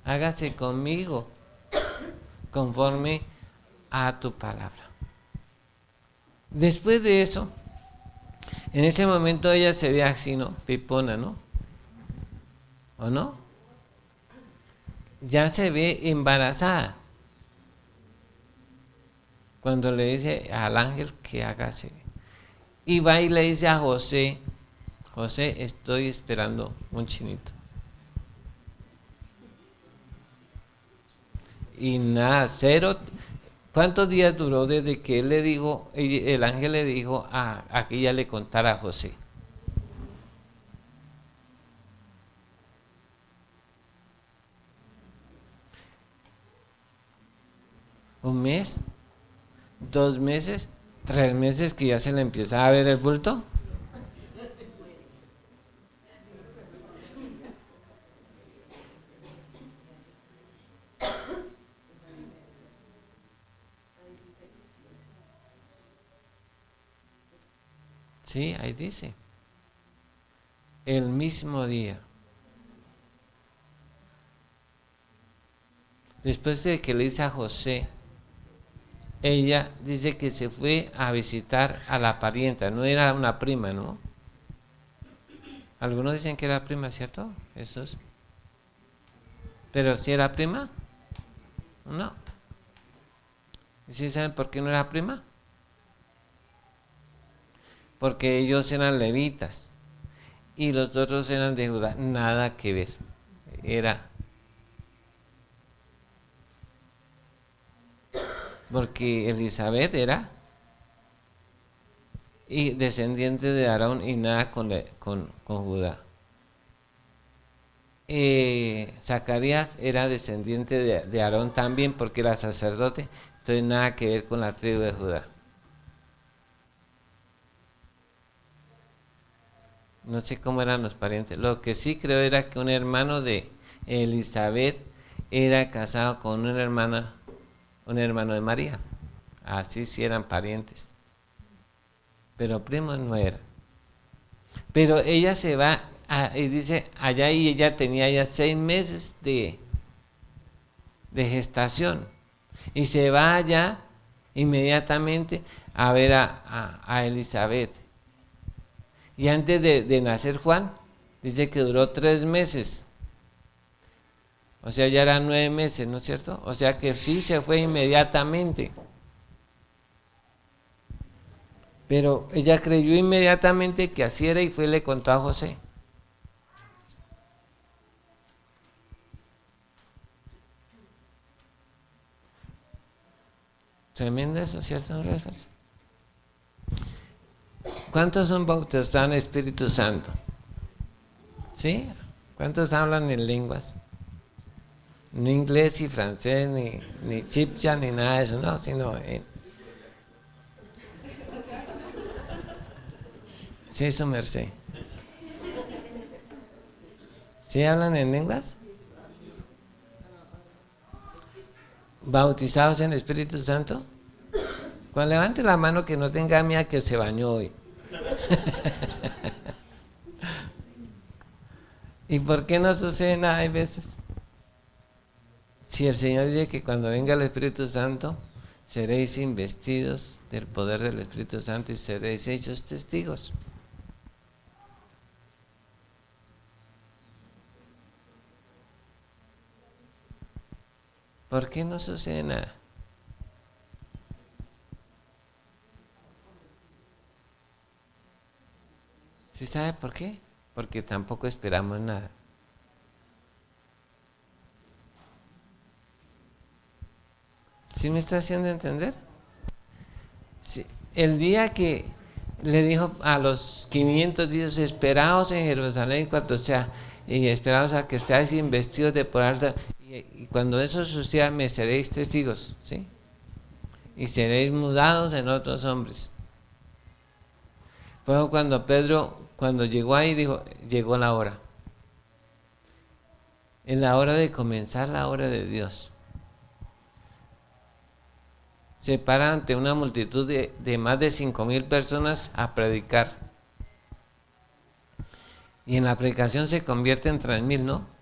Hágase conmigo conforme a tu palabra. Después de eso, en ese momento ella se ve así, ¿no? Pipona, ¿no? ¿O no? Ya se ve embarazada cuando le dice al ángel que hágase. Y va y le dice a José: José, estoy esperando un chinito. Y nada, cero. ¿Cuántos días duró desde que él le dijo, el ángel le dijo a que ella le contara a José? ¿Un mes? ¿2 meses? ¿3 meses que ya se le empieza a ver el bulto? Sí, ahí dice. El mismo día. Después de que le dice a José, ella dice que se fue a visitar a la parienta, no era una prima, ¿no? Algunos dicen que era prima, ¿cierto? Esos. Pero si era prima, no. ¿Y si saben por qué no era prima? Porque ellos eran levitas y los otros eran de Judá, nada que ver. Era porque Elizabeth era y descendiente de Aarón, y nada con Judá. Zacarías era descendiente de Aarón también, porque era sacerdote, entonces nada que ver con la tribu de Judá. No sé cómo eran los parientes. Lo que sí creo era que un hermano de Elizabeth era casado con una hermana, un hermano de María. Así sí eran parientes. Pero primos no eran. Pero ella se va y dice allá, y ella tenía ya 6 meses de gestación. Y se va allá inmediatamente a ver a Elizabeth. Y antes de nacer Juan, dice que duró 3 meses. O sea, ya eran 9 meses, ¿no es cierto? O sea que sí se fue inmediatamente. Pero ella creyó inmediatamente que así era y fue y le contó a José. Tremendo eso, ¿cierto? ¿No les parece? ¿Cuántos son bautizados en Espíritu Santo? ¿Sí? ¿Cuántos hablan en lenguas? No inglés y francés, ni chipcha, ni nada de eso, no, sino sí, su merced. ¿Sí hablan en lenguas? ¿Bautizados en Espíritu Santo? Cuando levante la mano que no tenga mía que se bañó hoy. ¿Y por qué no sucede nada hay veces? Si el Señor dice que cuando venga el Espíritu Santo, seréis investidos del poder del Espíritu Santo y seréis hechos testigos. ¿Por qué no sucede nada? ¿Sí sabe por qué? Porque tampoco esperamos nada. ¿Sí me está haciendo entender? Sí. El día que le dijo a los 500 días, esperaos en Jerusalén cuando sea, y esperaos a que estéis investidos de por alto, y cuando eso suceda me seréis testigos, ¿sí? Y seréis mudados en otros hombres. Fue cuando Pedro, cuando llegó ahí, dijo, llegó la hora. Es la hora de comenzar la obra de Dios. Se para ante una multitud de más de 5,000 personas a predicar. Y en la predicación se convierte en 3,000, ¿no?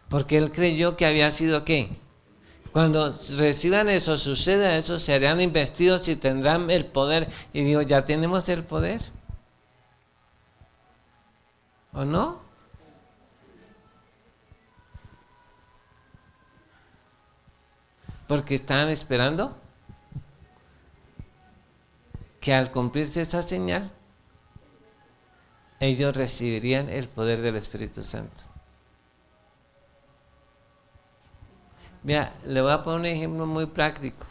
Porque él creyó que había sido ¿qué? Cuando reciban eso, suceda eso, serán investidos y tendrán el poder. Y dijo, ya tenemos el poder. ¿O no? Porque estaban esperando que al cumplirse esa señal, ellos recibirían el poder del Espíritu Santo. Vea, le voy a poner un ejemplo muy práctico.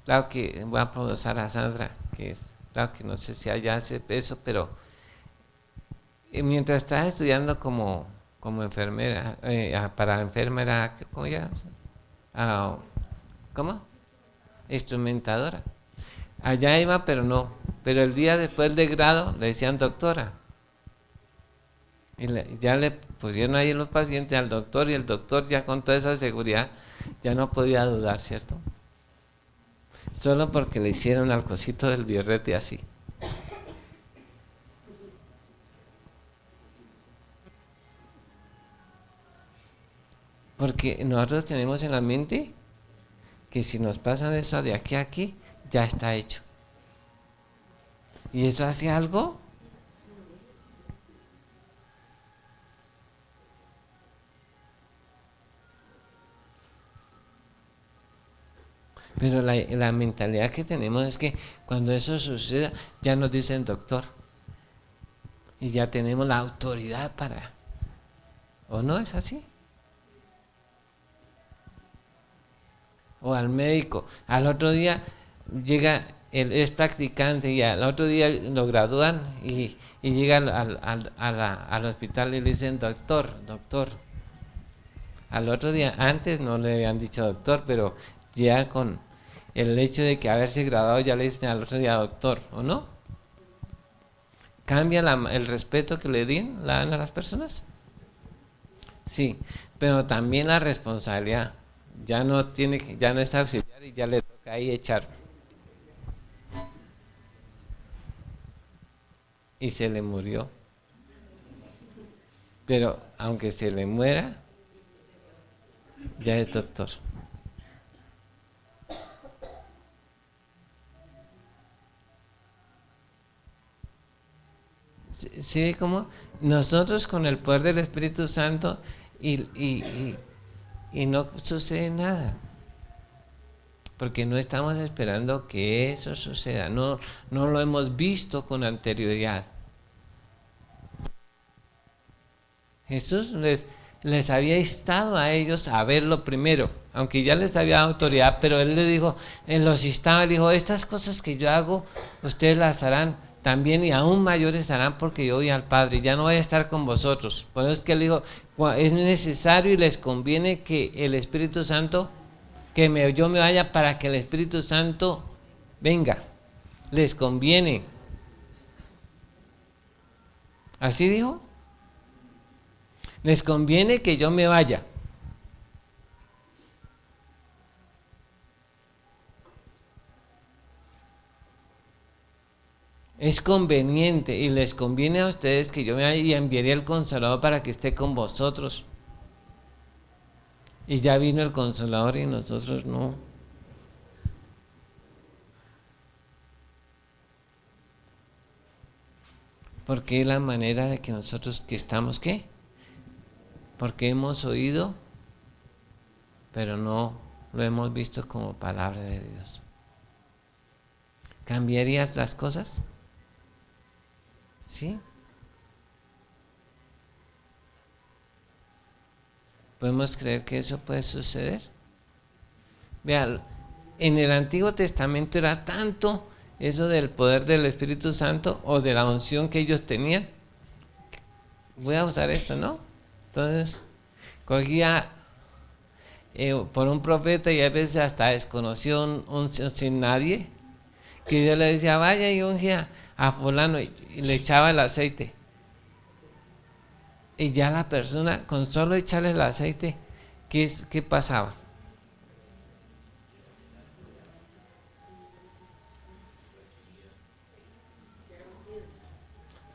Claro que voy a procesar a Sandra, que es, claro que no sé si allá hace eso, pero mientras estaba estudiando como enfermera, para enfermera, ¿cómo ya? ¿Cómo? Instrumentadora. Allá iba, pero no. Pero el día después de grado le decían doctora. Y ya le pusieron ahí los pacientes al doctor y el doctor ya con toda esa seguridad ya no podía dudar, ¿cierto? Solo porque le hicieron al cosito del birrete así. Porque nosotros tenemos en la mente que si nos pasan eso de aquí a aquí, ya está hecho. ¿Y eso hace algo? Pero la mentalidad que tenemos es que cuando eso suceda, ya nos dicen doctor. Y ya tenemos la autoridad para... ¿O no es así? O al médico. Al otro día llega, él es practicante y al otro día lo gradúan y llega al hospital y le dicen doctor, doctor. Al otro día, antes no le habían dicho doctor, pero ya con el hecho de que haberse graduado ya le dicen al otro día doctor, ¿o no? ¿Cambia el respeto que le dan a las personas? Sí, pero también la responsabilidad. Ya no tiene, ya no está auxiliar y ya le toca ahí echar. Y se le murió. Pero aunque se le muera, ya es doctor. ¿Sí ve cómo? Nosotros con el poder del Espíritu Santo y no sucede nada. Porque no estamos esperando que eso suceda. No, no lo hemos visto con anterioridad. Jesús les había instado a ellos a verlo primero, aunque ya les había dado autoridad, pero Él les dijo, Él los instaba, le dijo, estas cosas que yo hago, ustedes las harán también y aún mayores harán porque yo voy al Padre, ya no voy a estar con vosotros. Por eso es que Él dijo, es necesario y les conviene que el Espíritu Santo, yo me vaya para que el Espíritu Santo venga. Les conviene. ¿Así dijo? Les conviene que yo me vaya. Es conveniente y les conviene a ustedes que yo me vaya y enviaré el Consolador para que esté con vosotros. Y ya vino el Consolador y nosotros no. Porque es la manera de que nosotros que estamos, ¿qué? Porque hemos oído, pero no lo hemos visto como palabra de Dios. ¿Cambiarías las cosas? ¿Sí? ¿Podemos creer que eso puede suceder? Vean, en el Antiguo Testamento era tanto eso del poder del Espíritu Santo o de la unción que ellos tenían. Voy a usar esto, ¿no? Entonces, cogía por un profeta y a veces hasta desconoció sin nadie, que Dios le decía, vaya y ungía a fulano y le echaba el aceite. Y ya la persona, con solo echarle el aceite, ¿qué pasaba?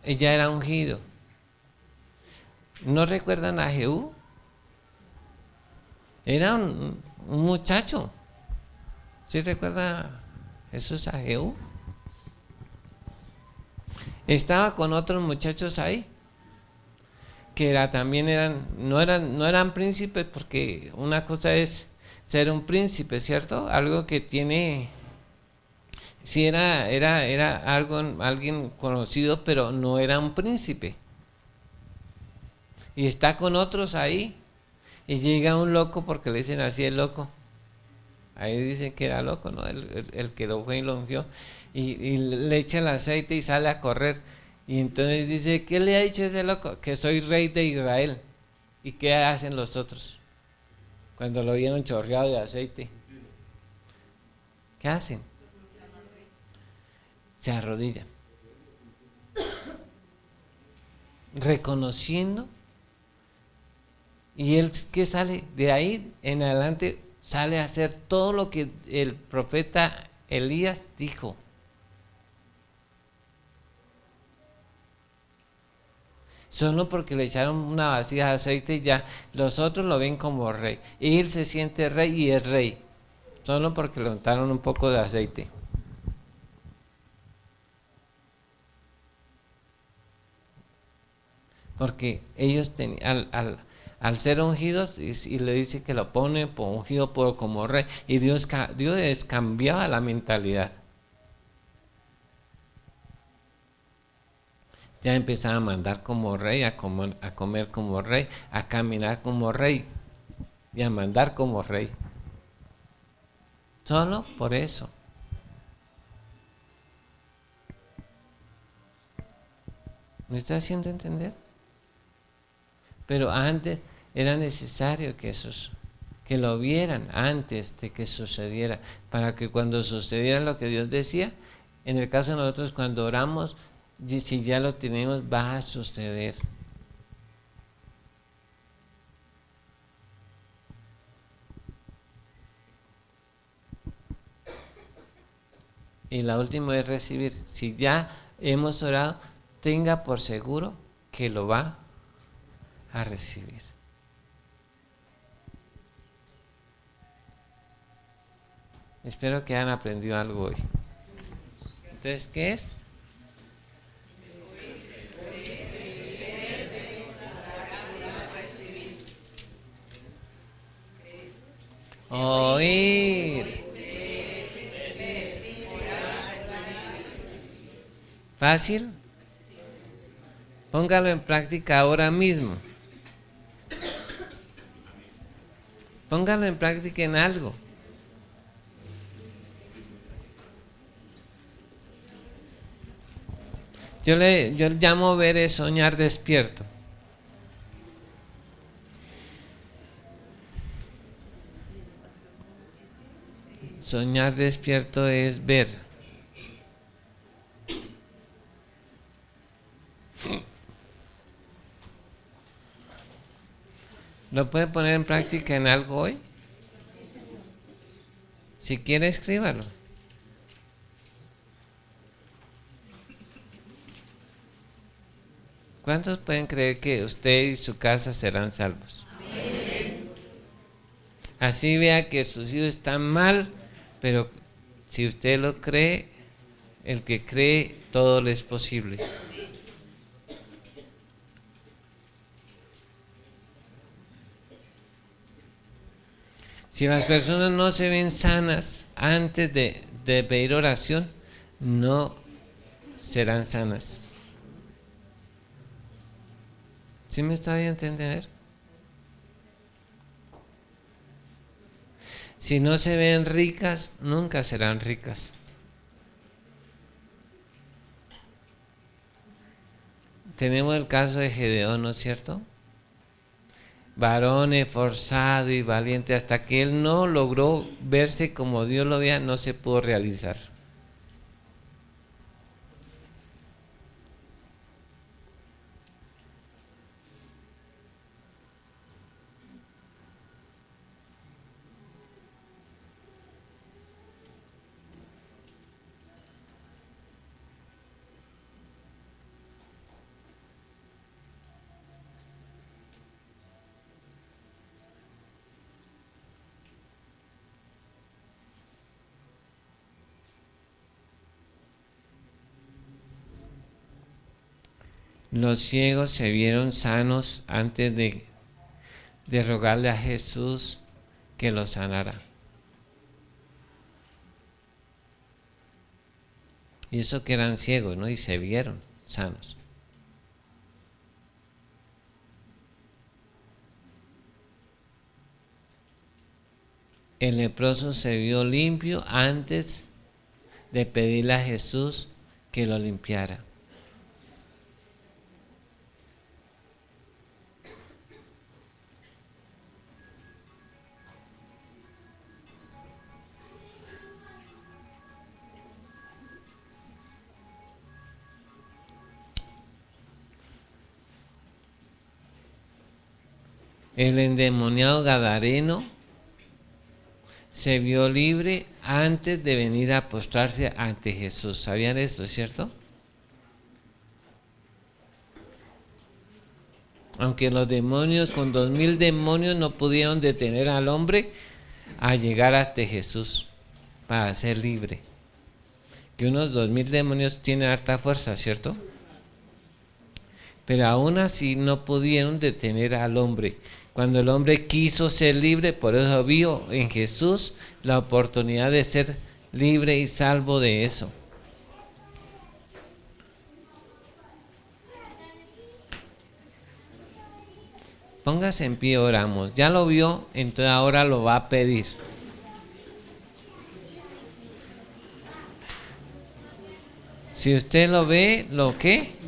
Ella era ungido. ¿No recuerdan a Jehú? Era un muchacho. ¿Sí recuerda Jesús a Jehú? Estaba con otros muchachos ahí, que también no eran príncipes, porque una cosa es ser un príncipe, ¿cierto? Algo que tiene, sí era alguien conocido, pero no era un príncipe. Y está con otros ahí, y llega un loco, porque le dicen así el loco. Ahí dicen que era loco, ¿no? El que lo fue y lo ungió. Y le echa el aceite y sale a correr. Y entonces dice, ¿qué le ha dicho ese loco? Que soy rey de Israel. ¿Y qué hacen los otros? Cuando lo vieron chorreado de aceite. ¿Qué hacen? Se arrodillan. Reconociendo. Y él que sale de ahí en adelante, sale a hacer todo lo que el profeta Elías dijo. Solo porque le echaron una vasija de aceite y ya los otros lo ven como rey. Y él se siente rey y es rey. Solo porque le untaron un poco de aceite. Porque ellos al ser ungidos, y le dice que lo pone ungido como rey. Y Dios cambiaba la mentalidad. Ya empezaba a mandar como rey, a comer como rey, a caminar como rey y a mandar como rey. Solo por eso. ¿Me está haciendo entender? Pero antes era necesario que lo vieran antes de que sucediera, para que cuando sucediera lo que Dios decía, en el caso de nosotros cuando oramos, si ya lo tenemos, va a suceder. Y la última es recibir. Si ya hemos orado, tenga por seguro que lo va a recibir. Espero que hayan aprendido algo hoy. Entonces, ¿qué es? Oír. ¿Fácil? Póngalo en práctica ahora mismo. Póngalo en práctica en algo. Yo llamo ver es soñar despierto. Soñar despierto es ver. ¿Lo puede poner en práctica en algo hoy? Si quiere, escríbalo. ¿Cuántos pueden creer que usted y su casa serán salvos? Amén. Así vea que sus hijos están mal, pero si usted lo cree, el que cree, todo le es posible. Si las personas no se ven sanas antes de pedir oración, no serán sanas. ¿Sí me está bien entender? Si no se ven ricas, nunca serán ricas. Tenemos el caso de Gedeón, ¿no es cierto? Varón esforzado y valiente, hasta que él no logró verse como Dios lo veía, no se pudo realizar. Los ciegos se vieron sanos antes de rogarle a Jesús que los sanara. Y eso que eran ciegos, ¿no? Y se vieron sanos. El leproso se vio limpio antes de pedirle a Jesús que lo limpiara. El endemoniado gadareno se vio libre antes de venir a postrarse ante Jesús. ¿Sabían esto, cierto? Aunque los demonios, con 2000 demonios, no pudieron detener al hombre a llegar hasta Jesús para ser libre. Que unos 2000 demonios tienen harta fuerza, ¿cierto? Pero aún así no pudieron detener al hombre. Cuando el hombre quiso ser libre, por eso vio en Jesús la oportunidad de ser libre y salvo de eso. Póngase en pie, oramos. Ya lo vio, entonces ahora lo va a pedir. Si usted lo ve, ¿lo qué?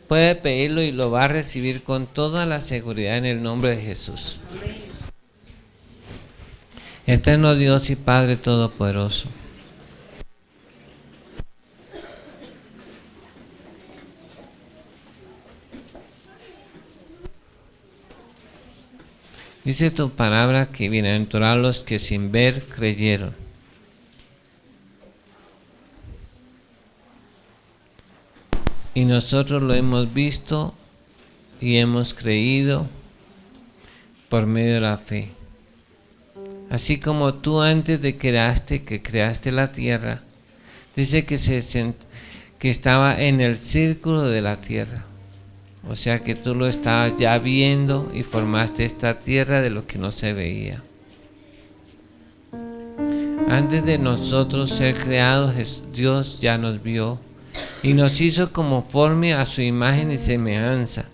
Puede pedirlo y lo va a recibir con toda la seguridad en el nombre de Jesús. Eterno Dios y Padre Todopoderoso, dice tu palabra que bienaventurados los que sin ver creyeron. y nosotros lo hemos visto y hemos creído por medio de la fe. Así como tú antes de que creaste la tierra, dice que estaba en el círculo de la tierra. O sea que tú lo estabas ya viendo y formaste esta tierra de lo que no se veía. Antes de nosotros ser creados, Dios ya nos vio y nos hizo conforme a su imagen y semejanza.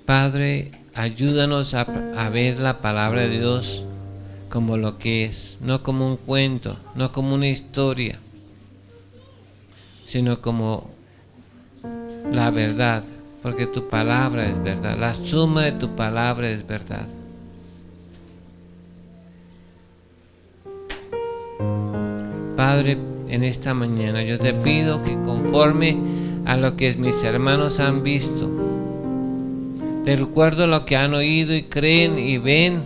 Padre, ayúdanos a ver la palabra de Dios como lo que es, no como un cuento, no como una historia, sino como la verdad, porque tu palabra es verdad, la suma de tu palabra es verdad. Padre, en esta mañana yo te pido que conforme a lo que mis hermanos han visto, de acuerdo a lo que han oído y creen y ven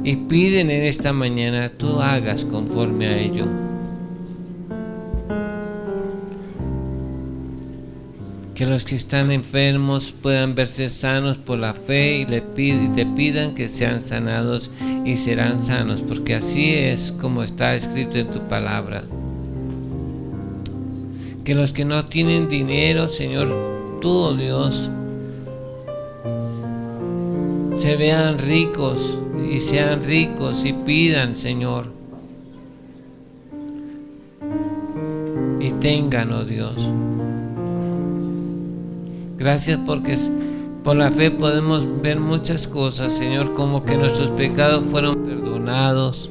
y piden en esta mañana, tú hagas conforme a ello. Que los que están enfermos puedan verse sanos por la fe y te pidan que sean sanados y serán sanos, porque así es como está escrito en tu palabra. Que los que no tienen dinero, Señor, tú, oh Dios, se vean ricos y sean ricos y pidan, Señor, y tengan, oh Dios. Gracias porque por la fe podemos ver muchas cosas, Señor, como que nuestros pecados fueron perdonados.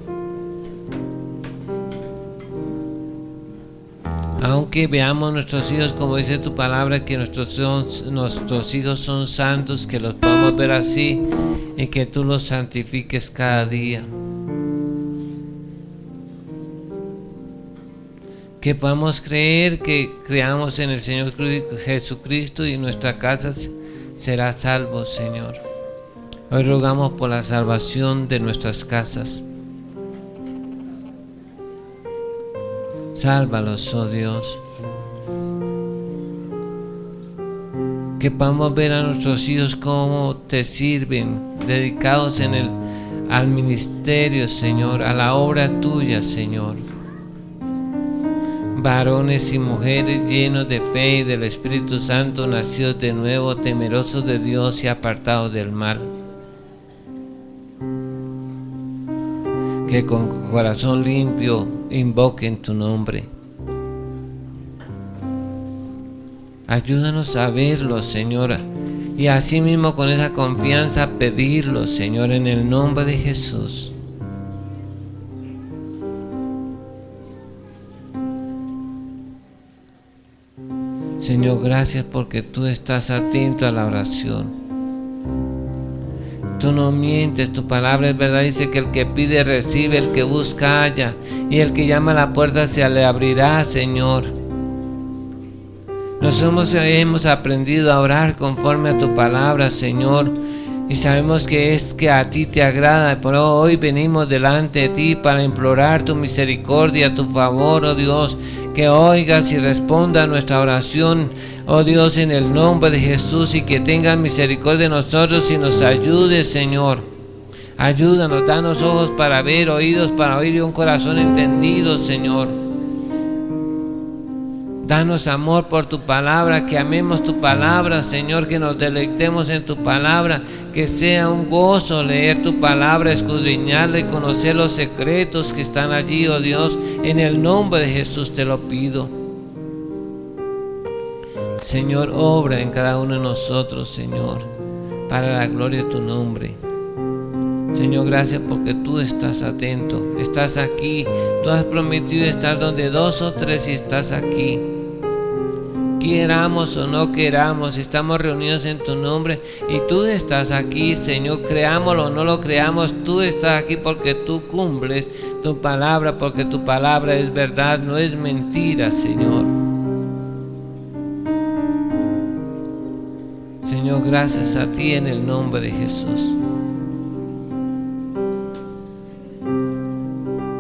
Aunque veamos nuestros hijos, como dice tu palabra, que nuestros hijos son santos, que los podamos ver así y que tú los santifiques cada día. Que podamos creer que creamos en el Señor Jesucristo y nuestra casa será salvo, Señor. Hoy rogamos por la salvación de nuestras casas. Sálvalos, oh Dios. Que podamos ver a nuestros hijos cómo te sirven, dedicados al ministerio, Señor, a la obra tuya, Señor. Varones y mujeres llenos de fe y del Espíritu Santo, nacidos de nuevo, temerosos de Dios y apartados del mal. Que con corazón limpio invoquen tu nombre. Ayúdanos a verlo, Señora, y así mismo con esa confianza pedirlo, Señor, en el nombre de Jesús. Señor, gracias porque tú estás atento a la oración. Tú no mientes, tu palabra es verdad, dice que el que pide recibe, el que busca halla, y el que llama a la puerta se le abrirá, Señor. Nosotros hemos aprendido a orar conforme a tu palabra, Señor, y sabemos que es que a ti te agrada. Por hoy venimos delante de ti para implorar tu misericordia, tu favor, oh Dios, que oigas y responda a nuestra oración, oh Dios, en el nombre de Jesús, y que tengas misericordia de nosotros y nos ayudes, Señor. Ayúdanos, danos ojos para ver, oídos para oír y un corazón entendido, Señor. Danos amor por tu palabra, que amemos tu palabra, Señor, que nos deleitemos en tu palabra, que sea un gozo leer tu palabra, escudriñarla y conocer los secretos que están allí, oh Dios, en el nombre de Jesús te lo pido. Señor, obra en cada uno de nosotros, Señor, para la gloria de tu nombre. Señor, gracias porque tú estás atento, estás aquí, tú has prometido estar donde 2 o 3 y estás aquí. Queramos o no queramos, estamos reunidos en tu nombre y tú estás aquí, Señor. Creámoslo o no lo creamos, tú estás aquí porque tú cumples tu palabra, porque tu palabra es verdad, no es mentira, Señor. Señor, gracias a ti en el nombre de Jesús.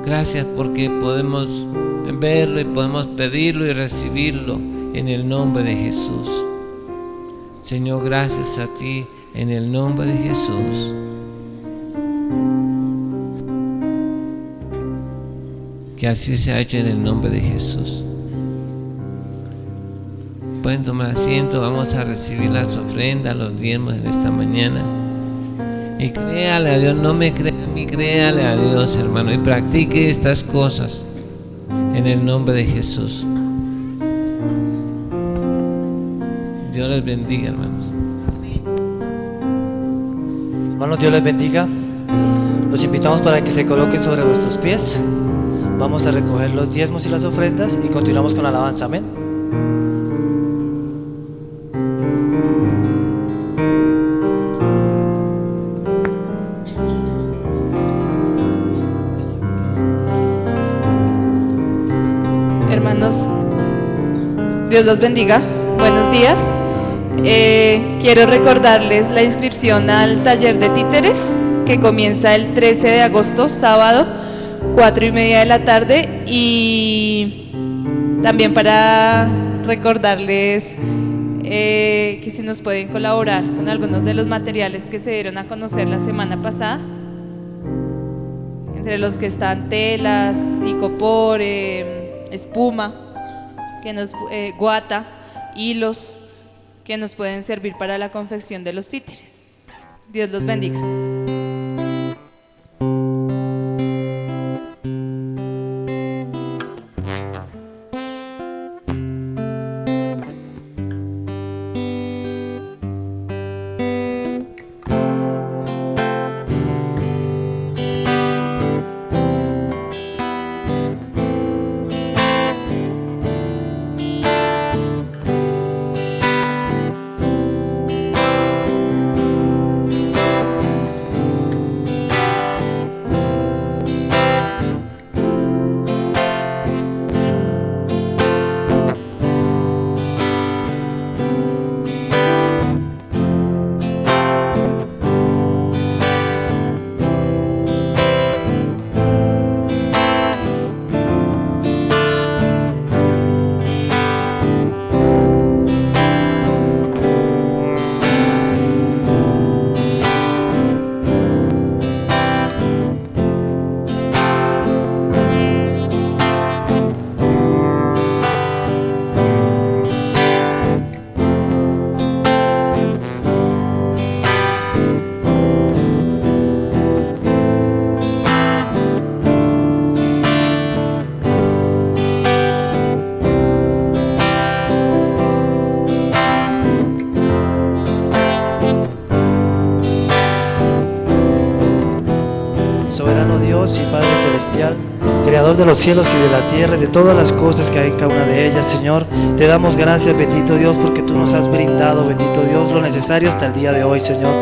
Gracias porque podemos verlo y podemos pedirlo y recibirlo en el nombre de Jesús. Señor, gracias a ti en el nombre de Jesús. Que así se ha hecho en el nombre de Jesús. Pueden tomar asiento, vamos a recibir las ofrendas, los diezmos en esta mañana. Y créale a Dios, no me crea a mí, créale a Dios, hermano, y practique estas cosas en el nombre de Jesús. Dios les bendiga, hermanos. Hermanos, Dios les bendiga. Los invitamos para que se coloquen sobre vuestros pies. Vamos a recoger los diezmos y las ofrendas y continuamos con la alabanza. Amén. Hermanos, Dios los bendiga. Buenos días. Quiero recordarles la inscripción al taller de títeres que comienza el 13 de agosto, sábado, 4:30 de la tarde, y también para recordarles que si nos pueden colaborar con algunos de los materiales que se dieron a conocer la semana pasada, entre los que están telas, icopor, espuma, guata, hilos que nos pueden servir para la confección de los títeres. Dios los bendiga. Dios y Padre Celestial, Creador de los cielos y de la tierra y de todas las cosas que hay en cada una de ellas, Señor, te damos gracias, bendito Dios, porque tú nos has brindado, bendito Dios, lo necesario hasta el día de hoy, Señor.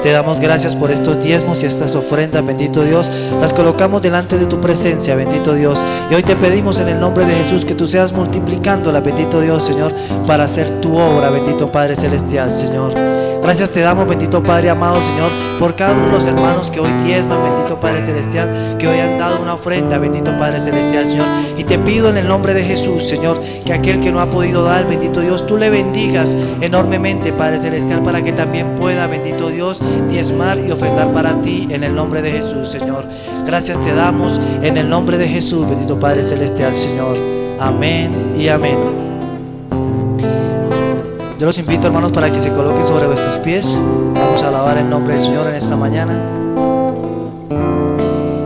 Te damos gracias por estos diezmos y estas ofrendas, bendito Dios. Las colocamos delante de tu presencia, bendito Dios. Y hoy te pedimos en el nombre de Jesús que tú seas multiplicándola, bendito Dios, Señor, para hacer tu obra, bendito Padre Celestial, Señor. Gracias te damos, bendito Padre amado, Señor, por cada uno de los hermanos que hoy diezman, bendito Padre Celestial, que hoy han dado una ofrenda, bendito Padre Celestial, Señor. Y te pido en el nombre de Jesús, Señor, que aquel que no ha podido dar, bendito Dios, tú le bendigas enormemente, Padre Celestial, para que también pueda, bendito Dios, diezmar y ofrendar para ti en el nombre de Jesús, Señor. Gracias te damos en el nombre de Jesús, bendito Padre Celestial, Señor. Amén y amén. Yo los invito, hermanos, para que se coloquen sobre vuestros pies. Vamos a alabar el nombre del Señor en esta mañana.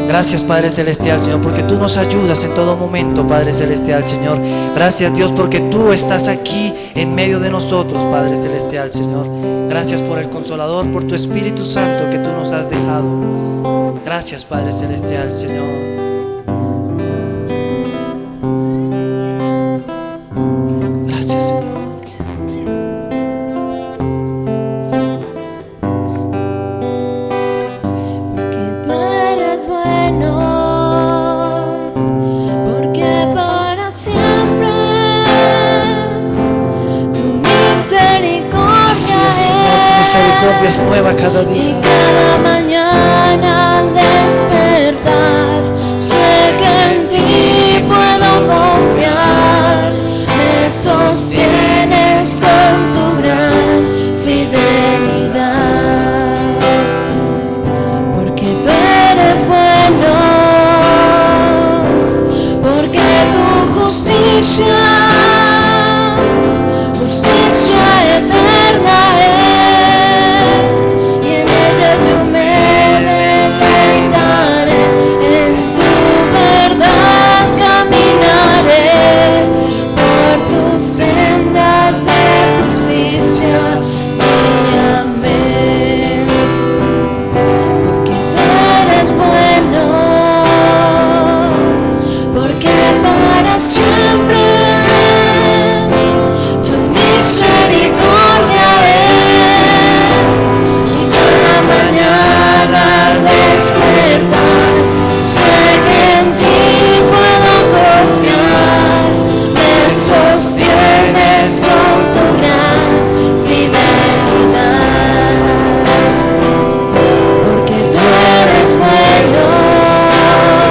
Gracias, Padre Celestial, Señor, porque tú nos ayudas en todo momento, Padre Celestial, Señor. Gracias, Dios, porque tú estás aquí en medio de nosotros, Padre Celestial, Señor. Gracias por el Consolador, por tu Espíritu Santo que tú nos has dejado. Gracias, Padre Celestial, Señor. Gracias, Señor. Misericordia es nueva cada día.